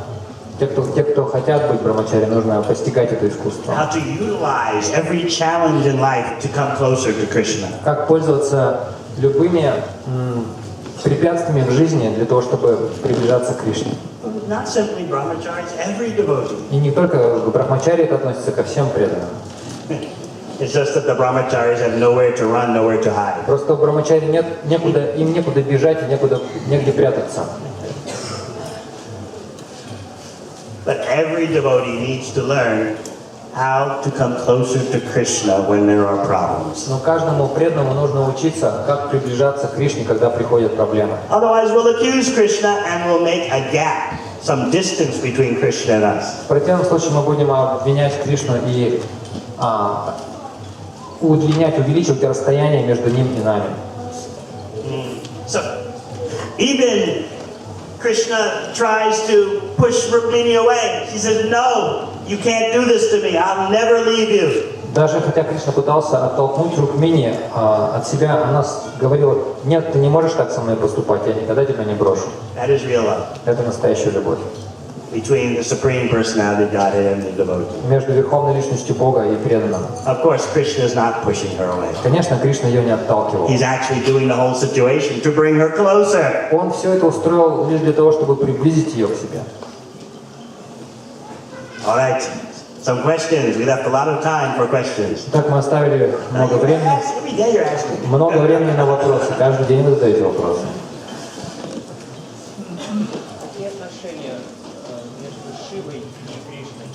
Speaker 1: те, кто хотят быть брамачари, нужно постигать это искусство.
Speaker 2: How to utilize every challenge in life to come closer to Krishna.
Speaker 1: Как пользоваться любыми препятствиями в жизни для того, чтобы приближаться к Кришне.
Speaker 2: Not simply brahmacharis, every devotee.
Speaker 1: И не только к брахмачари это относится ко всем преданным.
Speaker 2: It's just that the brahmacharis have nowhere to run, nowhere to hide.
Speaker 1: Просто у брамачари им некуда бежать, негде прятаться.
Speaker 2: But every devotee needs to learn how to come closer to Krishna when there are problems.
Speaker 1: Но каждому преданному нужно учиться, как приближаться к Кришне, когда приходят проблемы.
Speaker 2: Otherwise, we'll accuse Krishna and we'll make a gap, some distance between Krishna and us.
Speaker 1: В противном случае мы будем обвинять Кришну и увеличивать расстояние между ним и нами.
Speaker 2: So, even Krishna tries to push Rukmini away. She says, "No, you can't do this to me. I'll never leave you."
Speaker 1: Даже хотя Кришна пытался оттолкнуть Рукмини от себя, она говорила: нет, ты не можешь так со мной поступать, я никогда тебя не брошу.
Speaker 2: That is real love.
Speaker 1: Это настоящая любовь.
Speaker 2: Between the Supreme Personality of Godhead and the devotee.
Speaker 1: Между Верховной Личностью Бога и преданным.
Speaker 2: Of course, Krishna is not pushing her away.
Speaker 1: Конечно, Кришна ее не отталкивал.
Speaker 2: He's actually doing the whole situation to bring her closer.
Speaker 1: Он все это устроил лишь для того, чтобы приблизить ее к себе.
Speaker 2: All right. Some questions. We left a lot of time for questions.
Speaker 1: Так мы оставили много времени.
Speaker 2: Every day you're asking.
Speaker 1: Много времени на вопросы. Каждый день вы задаете вопросы.
Speaker 4: Какие отношения между Шивой и Кришной?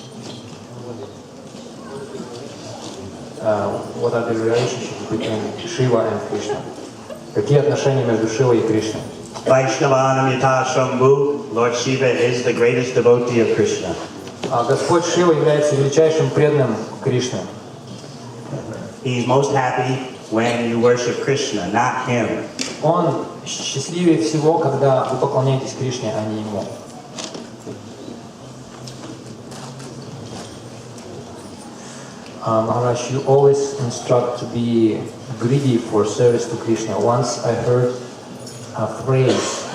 Speaker 1: What are the relationships between Shiva and Krishna? Какие отношения между Шивой и Кришной?
Speaker 2: Vaishnavanamita Shambhu, Lord Shiva is the greatest devotee of Krishna.
Speaker 1: Господь Шива является величайшим преданным Кришны.
Speaker 2: He's most happy when you worship Krishna, not him.
Speaker 1: Он счастливее всего, когда вы поклоняетесь Кришне, а не Ему. Maharaj, you always instruct to be greedy for service to Krishna. Once I heard a phrase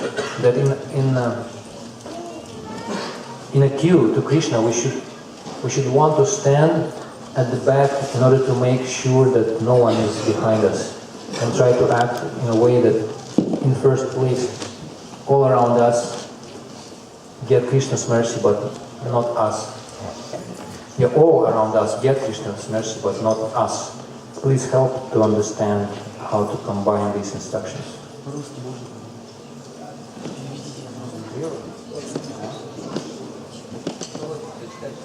Speaker 1: that in a queue to Krishna we should want to stand at the back in order to make sure that no one is behind us and try to act in a way that in first place all around us get Krishna's mercy but not us. Yeah, all around us get Krishna's mercy but not us. Please help to understand how to combine these instructions.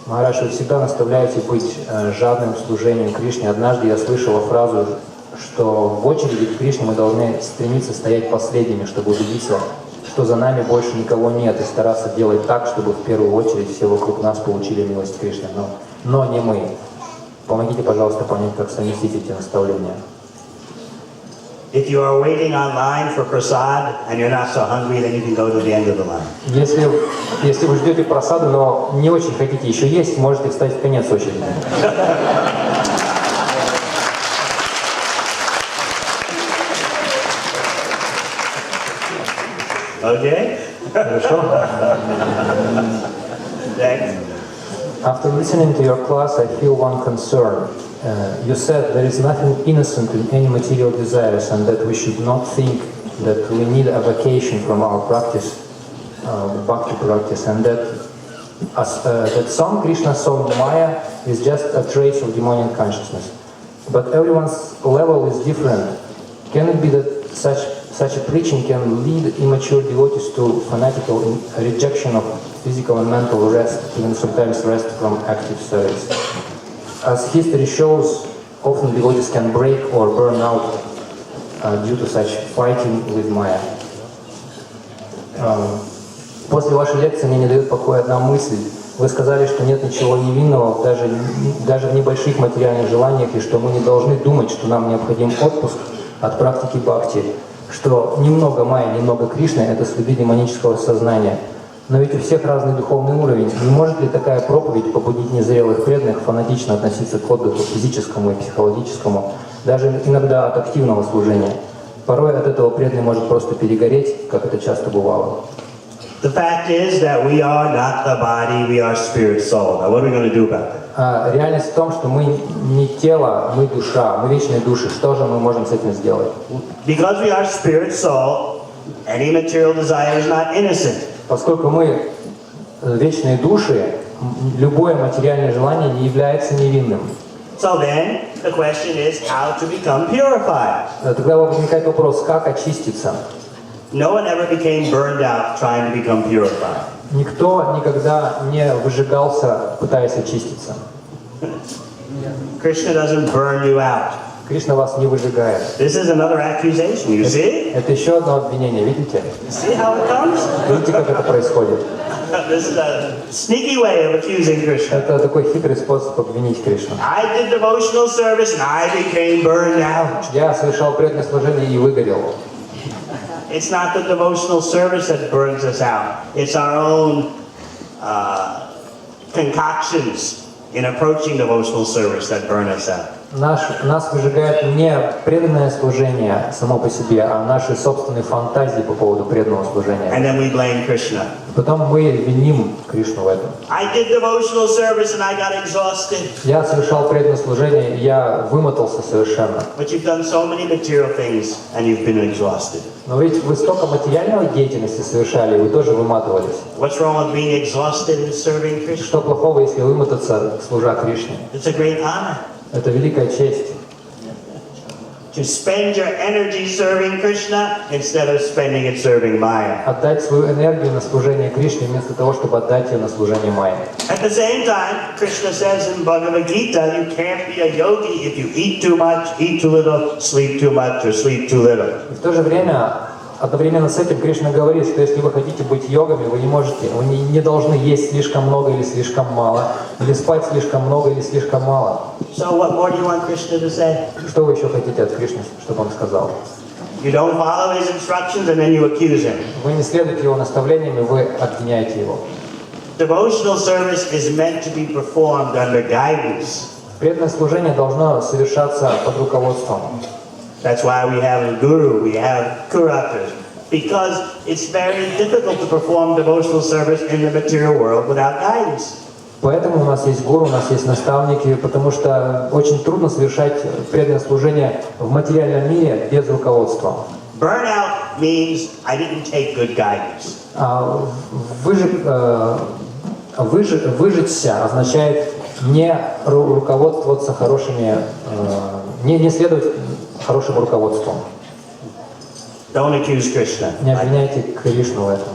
Speaker 1: Махарадж, вы всегда наставляете быть жадным к служению Кришне. Однажды я слышала фразу, что в очереди к Кришне мы должны стремиться стоять последними, чтобы убедиться, что за нами больше никого нет, и стараться делать так, чтобы в первую очередь все вокруг нас получили милость Кришны, но не мы. Помогите, пожалуйста, понять, как совместить эти наставления.
Speaker 2: If you are waiting online for prasad and you're not so hungry, then you can go to the end of the line.
Speaker 1: Если вы ждете просаду, но не очень хотите еще есть, можете встать в конец очереди.
Speaker 2: Okay?
Speaker 1: Хорошо?
Speaker 2: Next.
Speaker 1: After listening to your class, I feel one concern. You said there is nothing innocent in any material desires and that we should not think that we need a vacation from our practice, bhakti practice, and that some Krishna song Maya is just a trace of demonic consciousness. But everyone's level is different. Can it be that such a preaching can lead immature devotees to fanatical rejection of physical and mental rest, even sometimes rest from active service? As history shows, often devotees can break or burn out due to such fighting with Maya. После вашей лекции мне не дает покоя одна мысль. Вы сказали, что нет ничего невинного даже в небольших материальных желаниях, и что мы не должны думать, что нам необходим отпуск от практики бхакти, что немного Майя, немного Кришны — это следы демонического сознания. Но ведь у всех разный духовный уровень. Не может ли такая проповедь побудить незрелых преданных фанатично относиться к отдыху физическому и психологическому, даже иногда от активного служения? Порой от этого преданный может просто перегореть, как это часто бывало.
Speaker 2: The fact is that we are not the body, we are spirit soul. Now what are we going to do about that?
Speaker 1: Реальность в том, что мы не тело, мы душа, мы вечные души. Что же мы можем с этим сделать?
Speaker 2: Because we are spirit soul, any material desire is not innocent.
Speaker 1: Поскольку мы вечные души, любое материальное желание не является невинным.
Speaker 2: So then, the question is how to become purified.
Speaker 1: Тогда возникает вопрос, как очиститься?
Speaker 2: No one ever became burned out trying to become purified.
Speaker 1: Никто никогда не выжигался, пытаясь очиститься.
Speaker 2: Krishna doesn't burn you out.
Speaker 1: Кришна вас не выжигает.
Speaker 2: This is another accusation, you see?
Speaker 1: Это еще одно обвинение, видите?
Speaker 2: You see how it comes?
Speaker 1: Видите, как это происходит?
Speaker 2: This is a sneaky way of accusing Krishna.
Speaker 1: Это такой хитрый способ обвинить Кришну.
Speaker 2: I did devotional service and I became burned out.
Speaker 1: Я совершал преданное служение и выгорел.
Speaker 2: It's not the devotional service that burns us out. It's our own concoctions in approaching devotional service that burn us out.
Speaker 1: Нас выжигает не преданное служение само по себе, а наши собственные фантазии по поводу преданного служения.
Speaker 2: And then we blame Krishna.
Speaker 1: Потом мы виним Кришну в этом.
Speaker 2: I did devotional service and I got exhausted.
Speaker 1: Я совершал преданное служение, я вымотался совершенно.
Speaker 2: But you've done so many material things and you've been exhausted.
Speaker 1: Но ведь вы столько материальной деятельности совершали, и вы тоже выматывались.
Speaker 2: What's wrong with being exhausted in serving Krishna?
Speaker 1: Что плохого, если вымотаться, служа Кришне?
Speaker 2: It's a great honor.
Speaker 1: Это великая честь.
Speaker 2: To spend your energy serving Krishna instead of spending it serving Maya.
Speaker 1: Отдать свою энергию на служение Кришне вместо того, чтобы отдать ее на служение Майе.
Speaker 2: At the same time, Krishna says in Bhagavad Gita, you can't be a yogi if you eat too much, eat too little, sleep too much, or sleep too little.
Speaker 1: И в то же время, одновременно с этим, Кришна говорит, что если вы хотите быть йогами, вы не должны есть слишком много или слишком мало, или спать слишком много или слишком мало.
Speaker 2: So what more do you want Krishna to say?
Speaker 1: Что вы еще хотите от Кришны, чтобы он сказал?
Speaker 2: You don't follow his instructions and then you accuse him.
Speaker 1: Вы не следуете его наставлениям, и вы обвиняете его.
Speaker 2: Devotional service is meant to be performed under guidance.
Speaker 1: Преданное служение должно совершаться под руководством.
Speaker 2: That's why we have a guru, we have curators, because it's very difficult to perform devotional service in the material world without guidance.
Speaker 1: Поэтому у нас есть гуру, у нас есть наставники, потому что очень трудно совершать преданное служение в материальном мире без руководства.
Speaker 2: Burnout means I didn't take good guidance.
Speaker 1: Выжечься означает не руководствоваться хорошими, не следовать хорошим руководством.
Speaker 2: Don't accuse Krishna.
Speaker 1: Не обвиняйте Кришну в этом.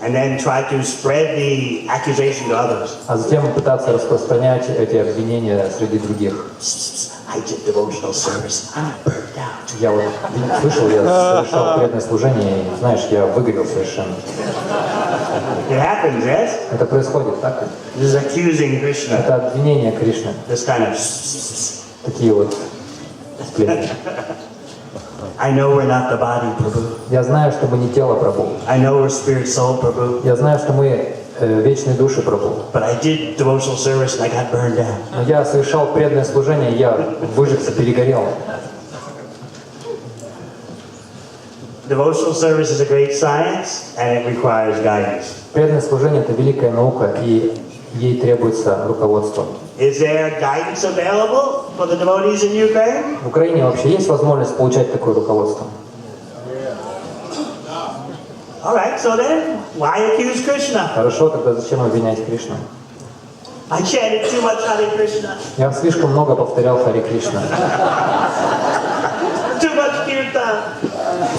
Speaker 2: And then try to spread the accusation to others.
Speaker 1: А затем пытаться распространять эти обвинения среди других.
Speaker 2: I did devotional service. I burned out.
Speaker 1: Я вот слышал, я совершал преданное служение, и, знаешь, я выгорел совершенно.
Speaker 2: It happens, yes?
Speaker 1: Это происходит, так?
Speaker 2: This is accusing Krishna.
Speaker 1: Это обвинение Кришны.
Speaker 2: This kind of.
Speaker 1: Такие вот сплетни.
Speaker 2: I know we're not the body, Prabhu.
Speaker 1: Я знаю, что мы не тело, Прабху.
Speaker 2: I know we're spirit soul, Prabhu.
Speaker 1: Я знаю, что мы вечные души, Прабху.
Speaker 2: But I did devotional service and I got burned out.
Speaker 1: Но я совершал преданное служение, я выжегся, перегорел.
Speaker 2: Devotional service is a great science and it requires guidance.
Speaker 1: Преданное служение — это великая наука, и ей требуется руководство.
Speaker 2: Is there guidance available for the devotees in Ukraine?
Speaker 1: В Украине вообще есть возможность получать такое руководство?
Speaker 2: All right, so then why accuse Krishna?
Speaker 1: Хорошо, тогда зачем обвинять Кришну?
Speaker 2: I chanted too much Hare Krishna,
Speaker 1: Я слишком много повторял Харе Кришна.
Speaker 2: too much kirtan, kirtan.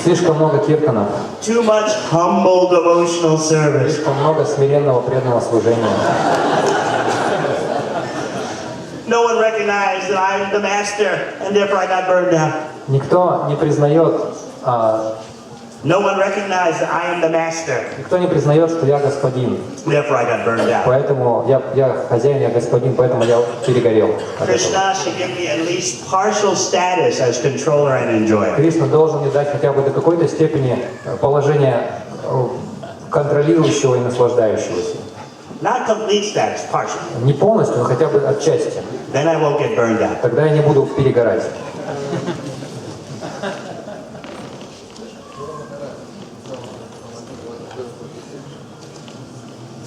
Speaker 1: Слишком много киртанов,
Speaker 2: Too much humble devotional service.
Speaker 1: слишком много смиренного преданного служения.
Speaker 2: No one recognized that I'm the master, and therefore I got burned out.
Speaker 1: Никто не признает,
Speaker 2: No one recognized that I am the master,
Speaker 1: никто не признает, что я господин.
Speaker 2: therefore I got burned out.
Speaker 1: Поэтому я хозяин, я господин, поэтому я перегорел. от этого.
Speaker 2: Krishna should give me at least partial status as controller and enjoyer.
Speaker 1: Кришна должен мне дать хотя бы до какой-то степени положение контролирующего и наслаждающегося.
Speaker 2: Not complete status, partial.
Speaker 1: Не полностью, но хотя бы отчасти.
Speaker 2: Then I won't get burned out.
Speaker 1: Тогда я не буду перегорать.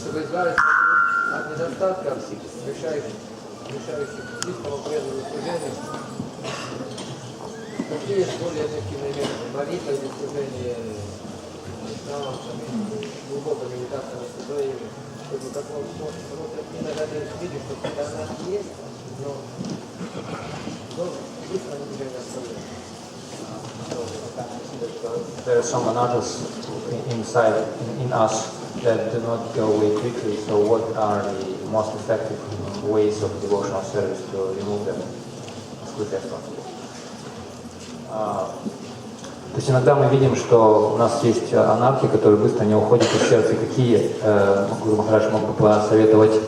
Speaker 5: Чтобы избавиться от недостатков, мешающих чистому преданному служению, какие есть более эффективные методы? Молитва или служение вайшнавам, глубокая медитация на святое имя, чтобы как можно иногда видишь, что когда она есть, но быстро не движение оставляет.
Speaker 1: There are some others inside in us that do not go away quickly. So, what are the most effective ways of devotional service to remove them as quickly as possible? То есть иногда мы видим, что у нас есть анархи, которые быстро не уходят из сердца. Какие Гуру Махарадж мог бы посоветовать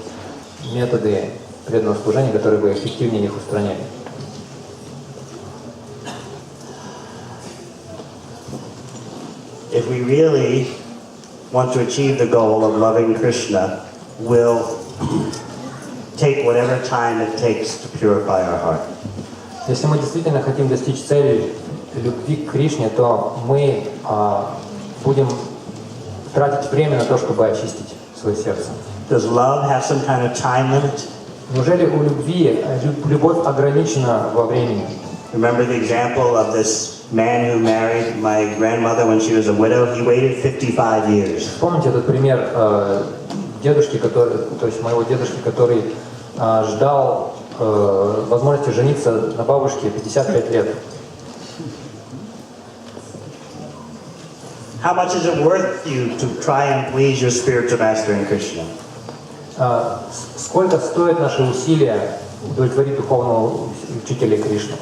Speaker 1: методы преданного служения, которые бы эффективнее их устраняли?
Speaker 2: If we really want to achieve the goal of loving Krishna, we'll take whatever time it takes to purify our heart.
Speaker 1: Если мы действительно хотим достичь цели любви к Кришне, то мы будем тратить время на то, чтобы очистить свое сердце.
Speaker 2: Does love have some kind of time limit?
Speaker 1: Неужели у любви любовь ограничена во времени?
Speaker 2: Remember the example of this man who married my grandmother when she was a widow? He waited 55 years.
Speaker 1: Помните этот пример дедушки, то есть моего дедушки, который ждал возможности жениться на бабушке 55 лет?
Speaker 2: How much is it worth you to try and please your spiritual master in Krishna?
Speaker 1: Сколько стоит наши усилия удовлетворить духовного учителя Кришны?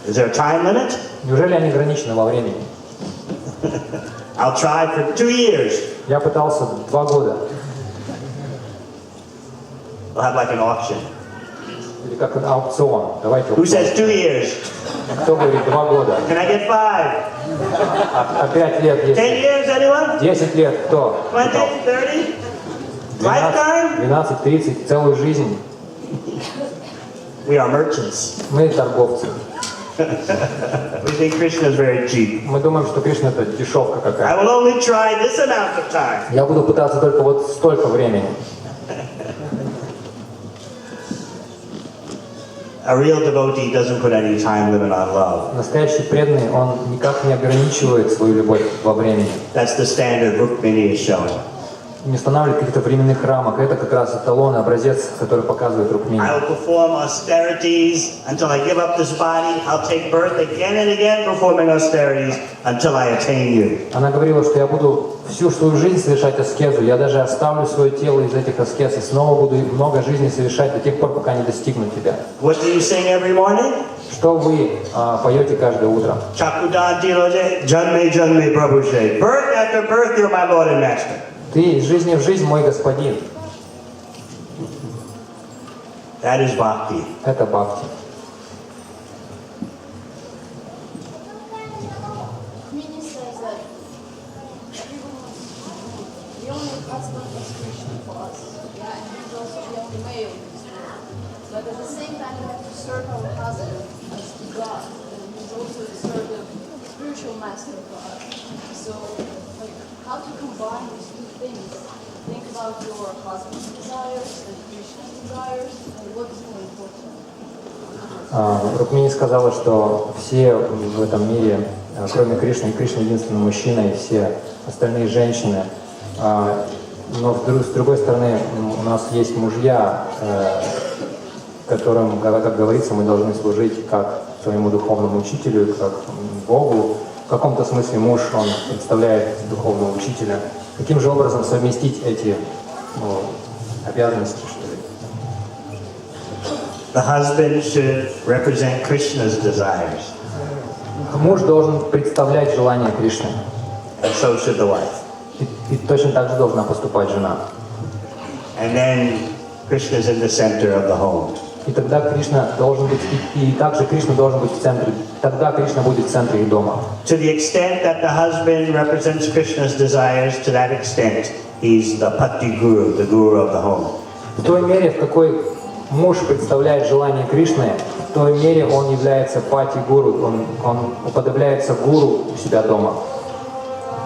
Speaker 2: Is there a time limit?
Speaker 1: Неужели они ограничены во времени?
Speaker 2: I'll try for 2 years.
Speaker 1: Я пытался 2 года.
Speaker 2: We'll have like an auction.
Speaker 1: Или как аукцион. Давайте
Speaker 2: Who
Speaker 1: аукцион.
Speaker 2: says 2 years?
Speaker 1: Кто говорит 2 года?
Speaker 2: Can I get 5?
Speaker 1: А 5 лет
Speaker 2: 10
Speaker 1: есть?
Speaker 2: years, anyone?
Speaker 1: 10 лет кто?
Speaker 2: 20? 30? Lifetime?
Speaker 1: 12, 30, целую жизнь.
Speaker 2: We are merchants.
Speaker 1: Мы торговцы.
Speaker 2: We think Krishna is very cheap.
Speaker 1: Мы думаем, что Кришна это дешевка
Speaker 2: I
Speaker 1: какая-то.
Speaker 2: will only try this amount of time.
Speaker 1: Я буду пытаться только вот столько времени.
Speaker 2: A real devotee doesn't put any time limit on love.
Speaker 1: Настоящий преданный, он никак не ограничивает свою любовь во времени.
Speaker 2: That's the standard Rukmini is showing.
Speaker 1: Не устанавливает каких-то временных рамок. Это как раз эталон, образец, который показывает Рукмини.
Speaker 2: I will perform austerities until I give up this body. I'll take birth again and again performing austerities until I attain you.
Speaker 1: Она говорила, что я буду всю свою жизнь совершать аскезу. Я даже оставлю свое тело из этих аскез и снова буду много жизни совершать до тех пор, пока не достигну тебя.
Speaker 2: What do you sing every morning?
Speaker 1: Что вы поете каждое утро?
Speaker 2: Chakudanti roje, janme janme prabhushe. Birth after birth, you're my Lord and Master.
Speaker 1: Ты из жизни в жизнь мой господин.
Speaker 2: That is bhakti.
Speaker 1: Это бхакти.
Speaker 6: Meaning says that the only husband is Krishna for us. Yeah, and he's also the only male in this world. But at the same time, we have to serve our husband as to God, and he's also the sort of spiritual master for us. So, like, how to combine these two things? Think about your husband's desires and Krishna's desires, and what is more important.
Speaker 1: Рукмини сказала, что все в этом мире, кроме Кришны, и Кришна единственный мужчина, и все остальные женщины. Но с другой стороны, у нас есть мужья, которым, как говорится, мы должны служить как своему духовному учителю, как Богу. В каком-то смысле муж, он представляет духовного учителя. Каким же образом совместить эти обязанности, что ли?
Speaker 2: The husband should represent Krishna's desires,
Speaker 1: Муж должен представлять желания Кришны.
Speaker 2: and so should the wife.
Speaker 1: И точно так же должна поступать жена.
Speaker 2: And then Krishna's in the center of the home.
Speaker 1: И тогда Кришна должен быть, и также Кришна должен быть в центре, тогда Кришна будет в центре их дома.
Speaker 2: To the extent that the husband represents Krishna's desires, to that extent he's the pati guru, the guru of the home.
Speaker 1: В той мере, в какой муж представляет желание Кришны, в той мере он является пати-гуру, он уподобляется гуру у себя дома.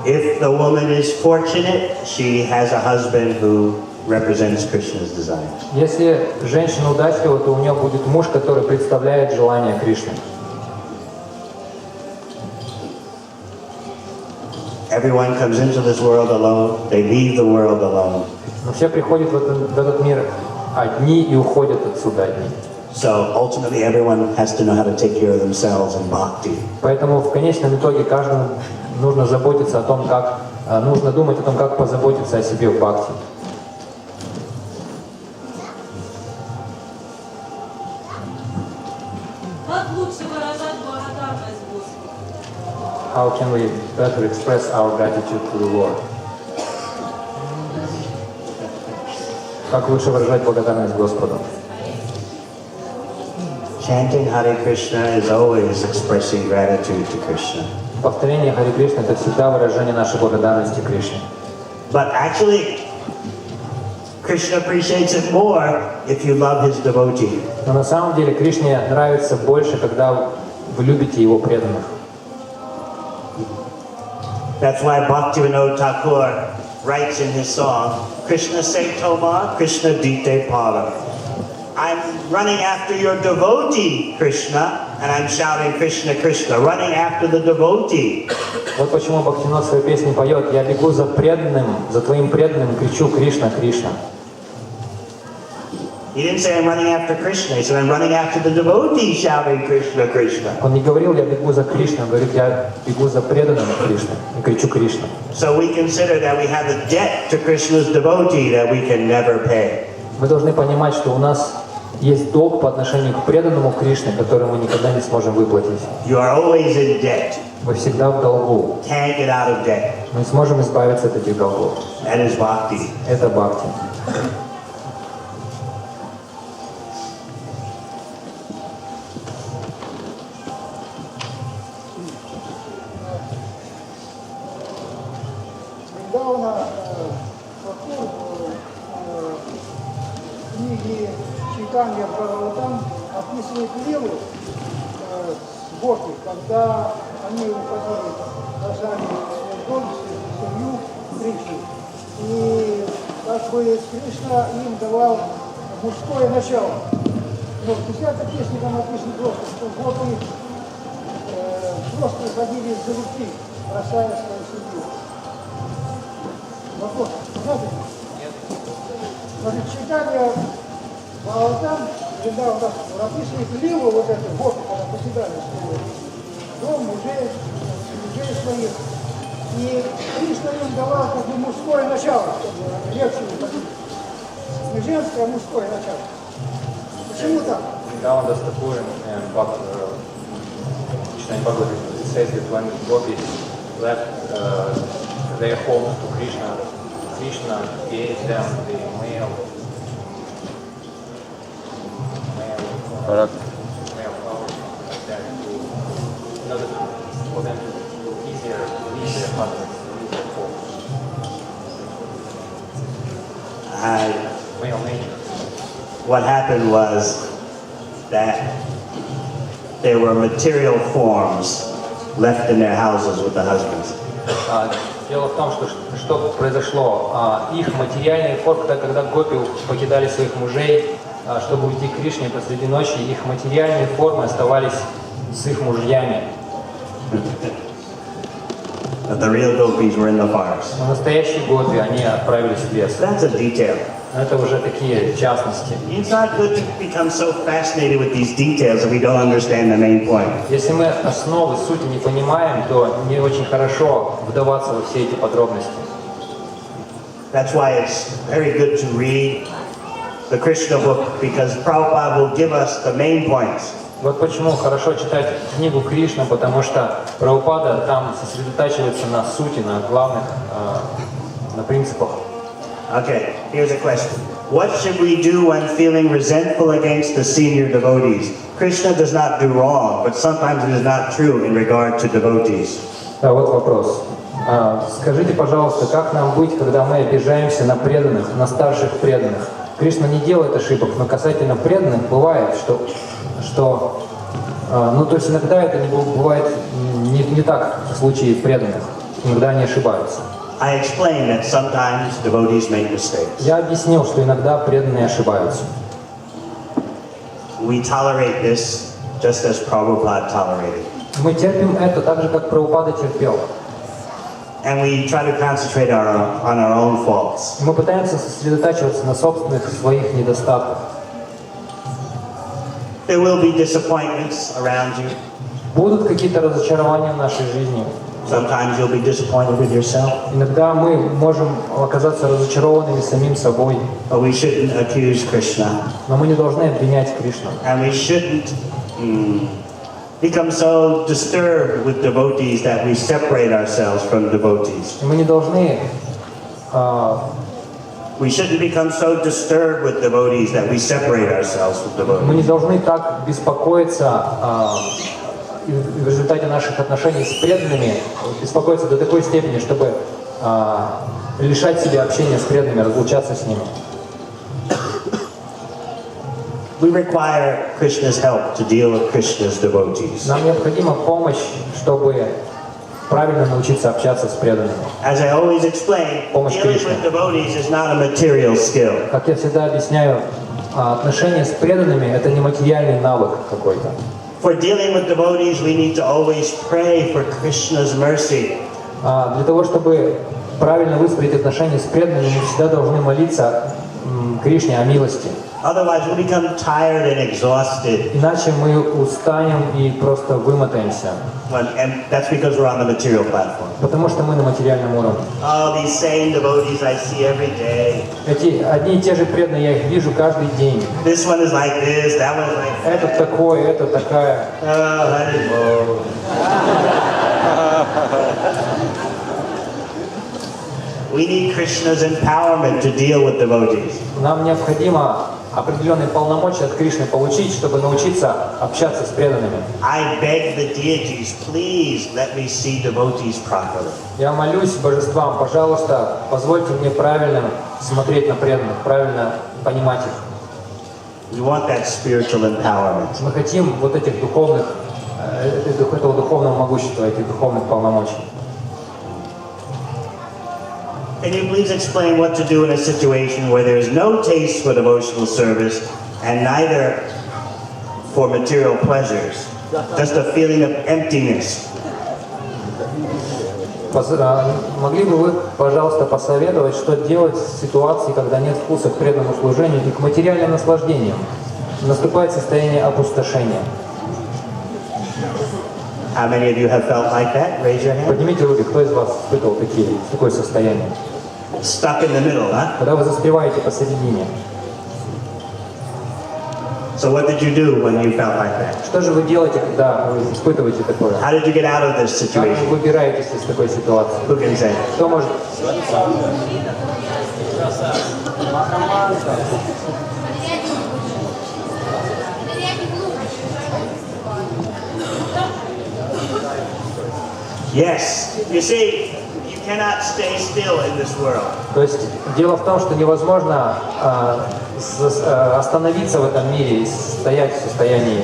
Speaker 2: If the woman is fortunate, she has a husband who represents Krishna's desires.
Speaker 1: Если женщина удачлива, то у нее будет муж, который представляет желание Кришны.
Speaker 2: Everyone comes into this world alone, they leave the world alone.
Speaker 1: Но все приходят в этот мир одни и уходят отсюда одни.
Speaker 2: So ultimately everyone has to know how to take care of themselves in bhakti.
Speaker 1: Поэтому в конечном итоге каждому нужно заботиться о том, как нужно думать о том, как позаботиться о себе в бхакти.
Speaker 7: Как лучше выражать благодарность Господу?
Speaker 1: How can we better express our gratitude to the Lord? Как лучше выражать благодарность Господу?
Speaker 2: Chanting Hare Krishna is always expressing gratitude to Krishna.
Speaker 1: Повторение Харе Кришны — это всегда выражение нашей благодарности Кришне.
Speaker 2: But actually, Krishna appreciates it more if you love his devotee.
Speaker 1: Но на самом деле Кришне нравится больше, когда вы любите Его преданных.
Speaker 2: That's why Bhaktivinoda Thakur writes in his song, Krishna se toma, Krishna dite para. I'm running after your devotee, Krishna, and I'm shouting Krishna, Krishna, running after the devotee.
Speaker 1: Вот почему Бхактивинода в своей песне поет: «Я бегу за преданным, за твоим преданным, кричу Кришна, Кришна».
Speaker 2: He didn't say I'm running after Krishna, he said I'm running after the devotee shouting Krishna, Krishna.
Speaker 1: Он не говорил: «Я бегу за Кришной», он говорит: «Я бегу за преданным Кришной и кричу Кришна».
Speaker 2: So we consider that we have a debt to Krishna's devotee that we can never pay.
Speaker 1: Мы должны понимать, что у нас есть долг по отношению к преданному Кришне, который мы никогда не сможем выплатить.
Speaker 2: You are always in debt.
Speaker 1: Вы всегда в долгу.
Speaker 2: Can't get out of debt.
Speaker 1: Мы не сможем избавиться от этих долгов.
Speaker 2: That is bhakti.
Speaker 1: Это бхакти.
Speaker 5: Недавно в книге читания Бхагаватам описывает Лилу с Гопи, когда они уходили, рожали дом, семью Кришны. И как бы Кришна им давал мужское начало. Но в 10-й песне там написано просто, что Гопи просто уходили из-за любви, бросая свою семью. Вопрос, знаете? Нет. Значит, читание Бхагаватам, когда у нас написано Лилу, вот это, вот, когда поседали свой дом, мужей своих, и Кришна им давал как бы мужское начало, чтобы легче уходить. Не женское, а мужское начало. Почему так?
Speaker 1: Down the Stakur and Krishna Bhagavad it says that when gopis left their homes to Krishna, Krishna gave them the male flowers like that in order for them to easier leave their husbands, leave their homes. Male nature.
Speaker 2: What happened was that there were material forms left in their houses with the husbands.
Speaker 1: Дело в том, что произошло. Их материальные формы, когда гопи покидали своих мужей, чтобы уйти к Кришне посреди ночи, их материальные формы оставались с их мужьями.
Speaker 2: But the real gopis were in the forest.
Speaker 1: Но настоящие гопи, они отправились в лес.
Speaker 2: That's a detail.
Speaker 1: Это уже такие частности.
Speaker 2: It's not good to become so fascinated with these details that we don't understand the main point.
Speaker 1: Если мы основы сути не понимаем, то не очень хорошо вдаваться во все эти подробности.
Speaker 2: That's why it's very good to read the Krishna book, because Prabhupada will give us the main points.
Speaker 1: Вот почему хорошо читать книгу Кришны, потому что Прабхупада там сосредотачивается на сути, на главных, на принципах.
Speaker 2: Okay, here's a question. What should we do when feeling resentful against the senior devotees? Krishna does not do wrong, but sometimes it is not true in regard to devotees.
Speaker 1: Да, вот вопрос. Скажите, пожалуйста, как нам быть, когда мы обижаемся на преданных, на старших преданных? Кришна не делает ошибок, но касательно преданных бывает, что то есть иногда это не бывает не так в случае преданных, иногда они ошибаются.
Speaker 2: I explained that sometimes devotees make mistakes.
Speaker 1: Я объяснил, что иногда преданные ошибаются.
Speaker 2: We tolerate this just as Prabhupada tolerated.
Speaker 1: Мы терпим это так же, как Прабхупада терпел.
Speaker 2: And we try to concentrate on our own faults.
Speaker 1: Мы пытаемся сосредотачиваться на собственных своих недостатках.
Speaker 2: There will be disappointments around you.
Speaker 1: Будут какие-то разочарования в нашей жизни.
Speaker 2: Sometimes you'll be disappointed with yourself.
Speaker 1: Иногда мы можем оказаться разочарованными самим собой.
Speaker 2: But we shouldn't accuse Krishna.
Speaker 1: Но мы не должны обвинять Кришну.
Speaker 2: And we shouldn't become so disturbed with devotees that we separate ourselves from devotees.
Speaker 1: Мы не должны
Speaker 2: We shouldn't become so disturbed with devotees that we separate ourselves from
Speaker 1: мы не
Speaker 2: devotees.
Speaker 1: должны так беспокоиться в результате наших отношений с преданными, беспокоиться до такой степени, чтобы лишать себя общения с преданными, разлучаться с ними.
Speaker 2: We require Krishna's help to deal with Krishna's devotees.
Speaker 1: Нам необходима помощь, чтобы правильно научиться общаться с преданными.
Speaker 2: As I always explain,
Speaker 1: Помощь
Speaker 2: dealing
Speaker 1: Кришны.
Speaker 2: with devotees is not a material skill.
Speaker 1: Как я всегда объясняю, отношения с преданными — это не материальный навык какой-то.
Speaker 2: For dealing with devotees, we need to always pray for Krishna's mercy.
Speaker 1: Для того, чтобы правильно выстроить отношения с преданными, мы всегда должны молиться Кришне о милости.
Speaker 2: Otherwise, we'll become tired and exhausted.
Speaker 1: Иначе мы устанем и просто вымотаемся.
Speaker 2: And that's because we're on the material platform.
Speaker 1: Потому что мы на материальном уровне.
Speaker 2: Oh, these same devotees I see every day.
Speaker 1: Эти одни и те же преданные, я их вижу каждый день.
Speaker 2: This one is like this, that one is like that.
Speaker 1: Этот такой, это такая.
Speaker 2: Oh, Hari Bol. We need Krishna's empowerment to deal with devotees.
Speaker 1: Нам необходимо определенные полномочия от Кришны получить, чтобы научиться общаться с преданными.
Speaker 2: I beg the deities, please let me see devotees properly.
Speaker 1: Я молюсь божествам, пожалуйста, позвольте мне правильно смотреть на преданных, правильно понимать их.
Speaker 2: We want that spiritual empowerment.
Speaker 1: Мы хотим вот этих духовных, этого духовного могущества, этих духовных полномочий.
Speaker 2: Can you please explain what to do in a situation where there is no taste for devotional service and neither for material pleasures? Just a feeling of emptiness.
Speaker 1: Могли бы вы, пожалуйста, посоветовать, что делать в ситуации, когда нет вкуса к преданному служению и к материальным наслаждениям? Наступает состояние опустошения.
Speaker 2: How many of you have felt like that? Raise your hand.
Speaker 1: Поднимите руки, кто из вас испытывал такое состояние?
Speaker 2: Stuck in the middle, huh?
Speaker 1: Когда вы застреваете посередине.
Speaker 2: So what did you do when you felt like that?
Speaker 1: Что же вы делаете, когда вы испытываете такое?
Speaker 2: How did you get out of this
Speaker 1: Как вы
Speaker 2: situation?
Speaker 1: выбираетесь из такой ситуации?
Speaker 2: Who can say?
Speaker 1: Кто может?
Speaker 2: Yes. You see, you cannot stay still in this world.
Speaker 1: То есть дело в том, что невозможно остановиться в этом мире и стоять в состоянии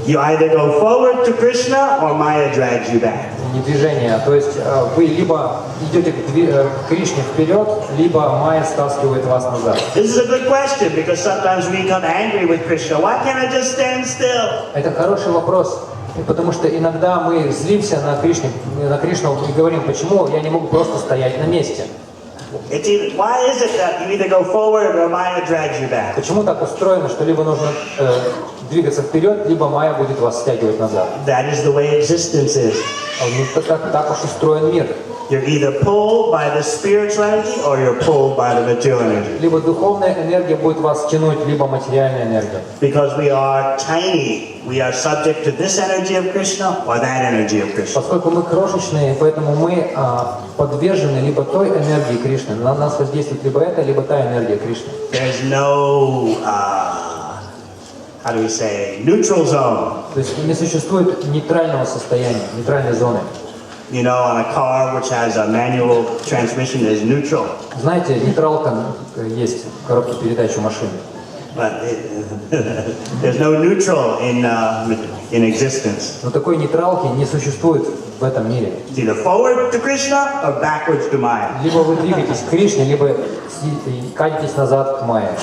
Speaker 2: You either go forward to Krishna or Maya drags you back.
Speaker 1: недвижения. То есть вы либо идете к Кришне вперед, либо Майя стаскивает вас назад.
Speaker 2: This is a good question because sometimes we become angry with Krishna. Why can't I just stand still?
Speaker 1: Это хороший вопрос, потому что иногда мы злимся на Кришну и говорим, почему я не могу просто стоять на месте.
Speaker 2: Why is it that you either go forward or Maya drags you back?
Speaker 1: Почему так устроено, что либо нужно двигаться вперед, либо майя будет вас стягивать назад?
Speaker 2: That is the way existence is.
Speaker 1: Так уж устроен мир.
Speaker 2: You're either pulled by the spiritual energy or you're pulled by the material energy.
Speaker 1: Либо духовная энергия будет вас тянуть, либо материальная энергия.
Speaker 2: Because we are tiny, we are subject to this energy of Krishna or that energy of Krishna.
Speaker 1: Поскольку мы крошечные, поэтому мы подвержены либо той энергии Кришны, на нас воздействует либо эта, либо та энергия Кришны.
Speaker 2: There's no, how do we say, neutral zone.
Speaker 1: То есть не существует нейтрального состояния, нейтральной зоны.
Speaker 2: You know, on a car which has a manual transmission, there's neutral.
Speaker 1: Знаете, нейтралка есть в коробке передач у машины.
Speaker 2: But there's no neutral in existence.
Speaker 1: Но такой нейтралки не существует в этом мире.
Speaker 2: It's either forward to Krishna or backwards to Maya.
Speaker 1: Либо вы двигаетесь к Кришне, либо катитесь назад к майе.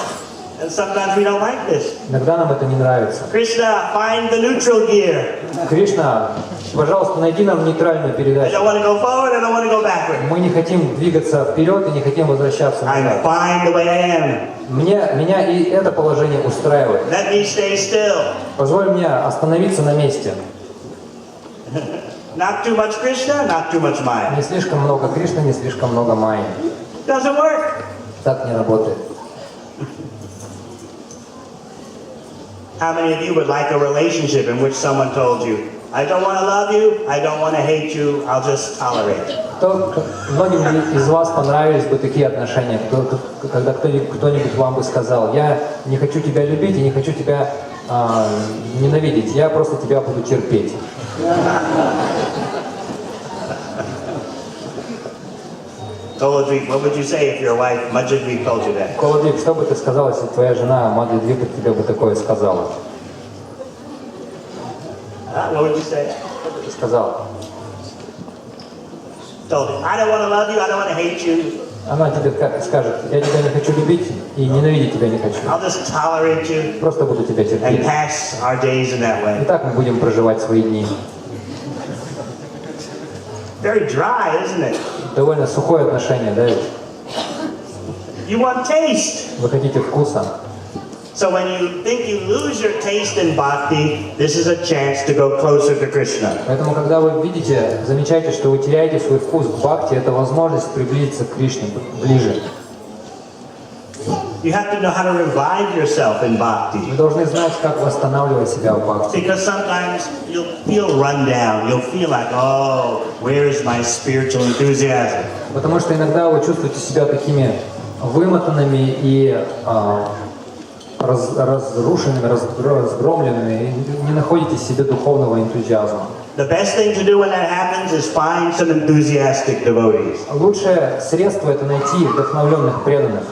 Speaker 2: And sometimes we don't like this.
Speaker 1: Иногда нам это не нравится.
Speaker 2: Krishna, find the neutral gear.
Speaker 1: Кришна, пожалуйста, найди нам нейтральную
Speaker 2: I
Speaker 1: передачу.
Speaker 2: don't want to go forward, I don't want to go backward.
Speaker 1: Мы не хотим двигаться вперед и не хотим возвращаться
Speaker 2: I'm
Speaker 1: назад.
Speaker 2: fine the way I am.
Speaker 1: Меня и это положение устраивает.
Speaker 2: Let me stay still.
Speaker 1: Позволь мне остановиться на месте.
Speaker 2: Not too much Krishna, not too much Maya.
Speaker 1: Не слишком много Кришны, не слишком много майи.
Speaker 2: Doesn't work.
Speaker 1: Так не работает.
Speaker 2: How many of you would like a relationship in which someone told you, I don't want to love you, I don't want to hate you, I'll just tolerate it?
Speaker 1: Многим из вас понравились бы такие отношения, когда кто-нибудь вам бы сказал, я не хочу тебя любить и не хочу тебя ненавидеть, я просто тебя буду терпеть.
Speaker 2: Koladweep, what would you say if your wife, Madhudweep, told you that?
Speaker 1: Коладвип, что бы ты сказал, если твоя жена Мадхудвип тебе бы такое сказала?
Speaker 2: What would you say?
Speaker 1: Что бы ты сказал?
Speaker 2: Told you, I don't want to love you, I don't want to hate you,
Speaker 1: Она тебе скажет, я тебя не хочу любить и ненавидеть тебя не хочу.
Speaker 2: I'll just tolerate you
Speaker 1: Просто буду тебя
Speaker 2: and
Speaker 1: терпеть.
Speaker 2: pass our days in that
Speaker 1: И
Speaker 2: way.
Speaker 1: так мы будем проживать свои дни.
Speaker 2: Very dry, isn't it?
Speaker 1: Довольно сухое отношение, да ведь?
Speaker 2: You want taste.
Speaker 1: Вы хотите вкуса.
Speaker 2: So when you think you lose your taste in bhakti, this is a chance to go closer to Krishna.
Speaker 1: Поэтому, когда вы видите, замечаете, что вы теряете свой вкус к бхакти, это возможность приблизиться к Кришне ближе.
Speaker 2: You have to know how to revive yourself in
Speaker 1: Вы
Speaker 2: bhakti.
Speaker 1: должны знать, как восстанавливать себя в бхакти.
Speaker 2: Because sometimes you'll feel run down. You'll feel like, oh, where is my spiritual enthusiasm?
Speaker 1: Потому что иногда вы чувствуете себя такими вымотанными и разрушенными, разгромленными, и не находите в себе духовного энтузиазма.
Speaker 2: The best thing to do when that happens is find some enthusiastic devotees.
Speaker 1: Лучшее средство – это найти вдохновленных преданных.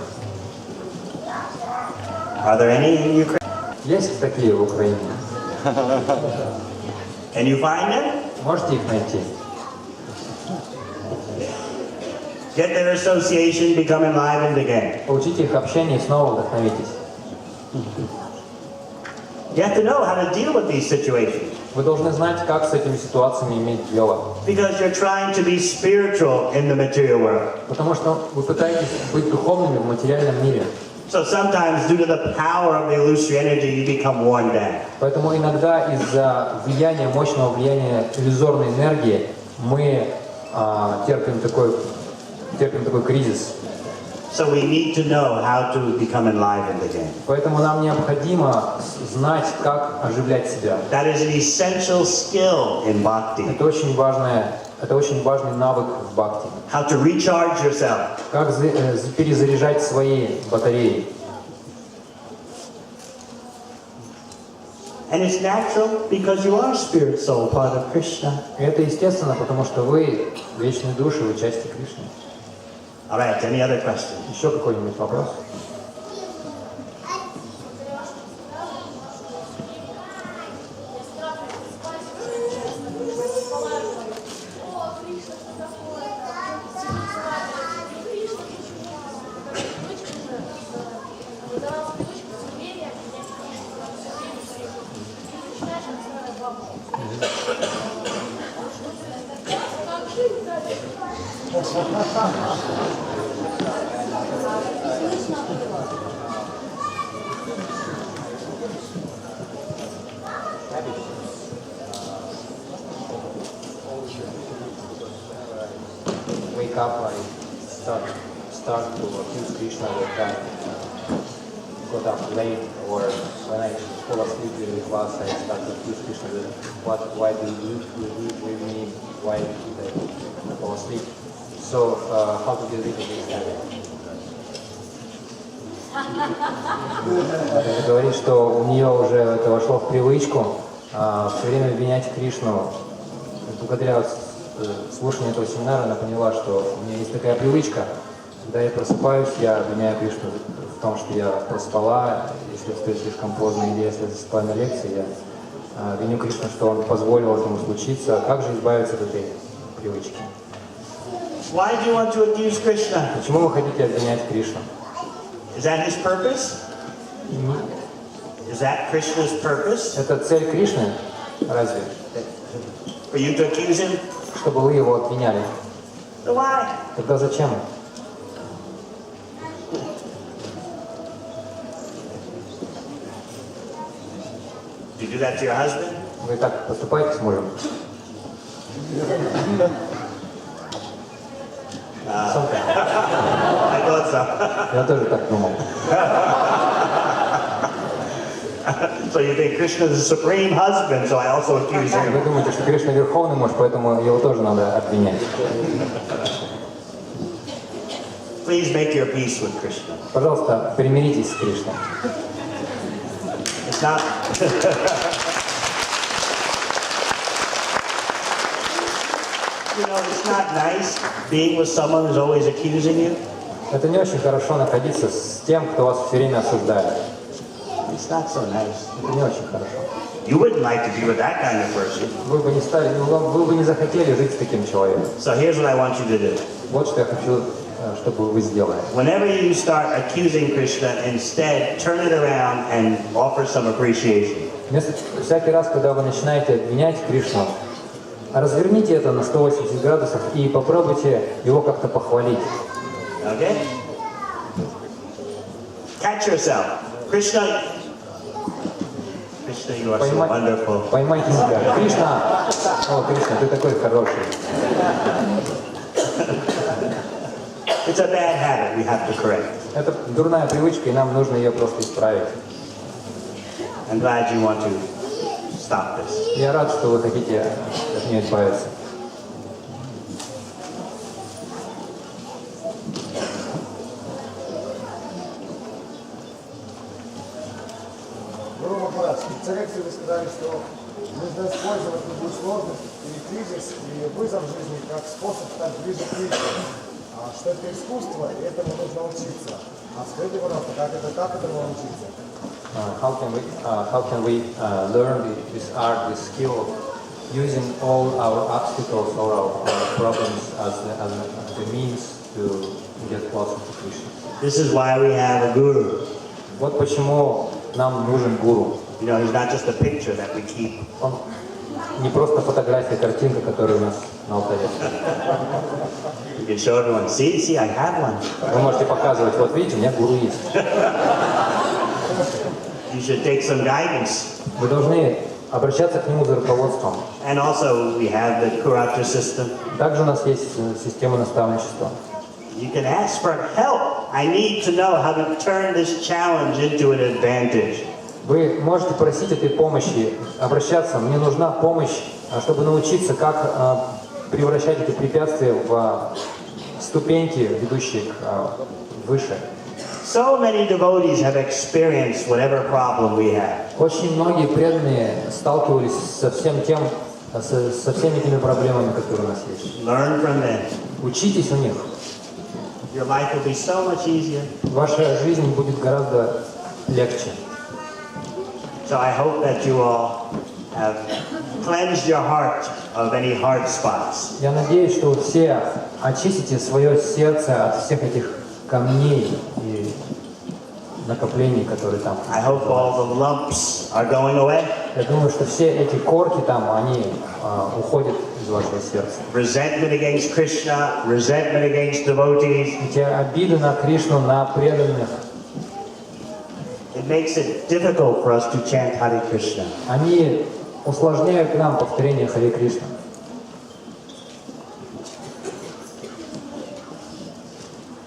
Speaker 2: Are there any in Ukraine?
Speaker 1: Есть такие в Украине?
Speaker 2: Can you find them?
Speaker 1: Можете их найти?
Speaker 2: Get their association, become enlivened again.
Speaker 1: Поучите их общение и снова вдохновитесь.
Speaker 2: You have to know how to deal with these situations.
Speaker 1: Вы должны знать, как с этими ситуациями иметь дело.
Speaker 2: Because you're trying to be spiritual in the material world.
Speaker 1: Потому что вы пытаетесь быть духовными в материальном мире.
Speaker 2: So sometimes, due to the power of the illusory energy, you become worn down.
Speaker 1: Поэтому иногда из-за влияния, мощного влияния иллюзорной энергии мы терпим такой кризис.
Speaker 2: So we need to know how to become enlivened again.
Speaker 1: Поэтому нам необходимо знать, как оживлять себя.
Speaker 2: That is an essential skill in bhakti.
Speaker 1: Это очень важный навык в бхакти.
Speaker 2: How to recharge yourself.
Speaker 1: Как перезаряжать свои батареи.
Speaker 2: And it's natural because you are spirit soul, part of Krishna.
Speaker 1: И это естественно, потому что вы вечные души, вы части Кришны.
Speaker 2: All right, any other questions?
Speaker 1: Еще какой-нибудь вопрос?
Speaker 6: Кришна была.
Speaker 1: Wake up, I start to accuse Krishna that I got up late, or when I fall asleep during the class, I start to accuse Krishna that why do you eat with me, why did I fall asleep? So how to get rid of this habit? Говорит, что у нее уже это вошло в привычку все время обвинять Кришну. Благодаря слушанию этого семинара она поняла, что у меня есть такая привычка, когда я просыпаюсь, я обвиняю Кришну в том, что я проспала, если встаю слишком поздно, или если я засыпаю на лекции, я виню Кришну, что он позволил этому случиться. Как же избавиться от этой привычки?
Speaker 2: Why do you want to accuse Krishna?
Speaker 1: Почему вы хотите обвинять Кришну?
Speaker 2: Is that his purpose? Is that Krishna's purpose?
Speaker 1: Это цель Кришны? Разве?
Speaker 2: For you to accuse him?
Speaker 1: Чтобы вы его обвиняли.
Speaker 2: So why?
Speaker 1: Тогда зачем?
Speaker 2: Do you do that to your husband?
Speaker 1: Вы так поступаете с мужем?
Speaker 2: I thought so.
Speaker 1: Я тоже так думал.
Speaker 2: So you think Krishna is the supreme husband, so I also accuse
Speaker 1: Вы
Speaker 2: him.
Speaker 1: думаете, что Кришна верховный муж, поэтому его тоже надо обвинять.
Speaker 2: Please make your peace with Krishna.
Speaker 1: Пожалуйста, примиритесь с Кришной.
Speaker 2: It's not. You know, it's not nice being with someone who's always accusing you.
Speaker 1: Это не очень хорошо находиться с тем, кто вас все время осуждает.
Speaker 2: It's not so nice.
Speaker 1: Это не очень хорошо.
Speaker 2: You wouldn't like to be with that kind of person.
Speaker 1: Вы бы не стали, вы бы не захотели жить с таким человеком.
Speaker 2: So here's what I want you to do.
Speaker 1: Вот что я хочу, чтобы вы сделали.
Speaker 2: Whenever you start accusing Krishna, instead turn it around and offer some appreciation.
Speaker 1: Всякий раз, когда вы начинаете обвинять Кришну, разверните это на 180 градусов и попробуйте его как-то похвалить.
Speaker 2: Okay? Catch yourself. Krishna, you are so wonderful.
Speaker 1: Поймайте себя. Кришна! О, Кришна, ты такой хороший.
Speaker 2: It's a bad habit we have to correct.
Speaker 1: Это дурная привычка, и нам нужно ее просто исправить.
Speaker 2: I'm glad you want to stop this.
Speaker 1: Я рад, что вы хотите от нее избавиться.
Speaker 8: Гуру Махарадж, в лекции вы сказали, что нужно использовать любую сложность или кризис, или вызов в жизни как способ стать ближе к Кришне. Что это искусство, и этому нужно учиться. Скажите, пожалуйста, как этому учиться?
Speaker 1: How can we learn this art, this skill of using all our obstacles or our problems as the means to get closer to Krishna?
Speaker 2: This is why we have a guru.
Speaker 1: Вот почему нам нужен гуру.
Speaker 2: You know, he's not just a picture that we keep.
Speaker 1: Он не просто фотография, картинка, которая у нас на алтаре.
Speaker 2: You can show everyone, see, I have one.
Speaker 1: Вы можете показывать, вот видите, у меня гуру есть.
Speaker 2: You should take some guidance.
Speaker 1: Вы должны обращаться к нему за руководством.
Speaker 2: And also we have the Kuracha system.
Speaker 1: Также у нас есть система наставничества.
Speaker 2: You can ask for help. I need to know how to turn this challenge into an advantage.
Speaker 1: Вы можете просить этой помощи, обращаться. Мне нужна помощь, чтобы научиться, как превращать эти препятствия в ступеньки, ведущие выше.
Speaker 2: So many devotees have experienced whatever problem we have.
Speaker 1: Очень многие преданные сталкивались со всеми этими проблемами, которые у нас есть.
Speaker 2: Learn from them.
Speaker 1: Учитесь у них.
Speaker 2: Your life will be so much easier.
Speaker 1: Ваша жизнь будет гораздо легче.
Speaker 2: So I hope that you all have cleansed your heart of any hard spots.
Speaker 1: Я надеюсь, что вы все очистите свое сердце от всех этих камней и накоплений, которые там.
Speaker 2: I hope all the lumps are going away.
Speaker 1: Я думаю, что все эти корки там, они уходят из вашего сердца.
Speaker 2: Resentment against Krishna, resentment against devotees.
Speaker 1: Эти обиды на Кришну, на преданных,
Speaker 2: It makes it difficult for us to chant Hare Krishna.
Speaker 1: они усложняют нам повторение Харе Кришна.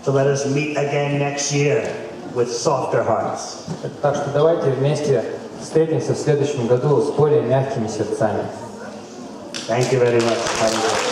Speaker 2: So let us meet again next year with softer hearts.
Speaker 1: Так что давайте вместе встретимся в следующем году с более мягкими сердцами.
Speaker 2: Thank you very much. Hare Krishna.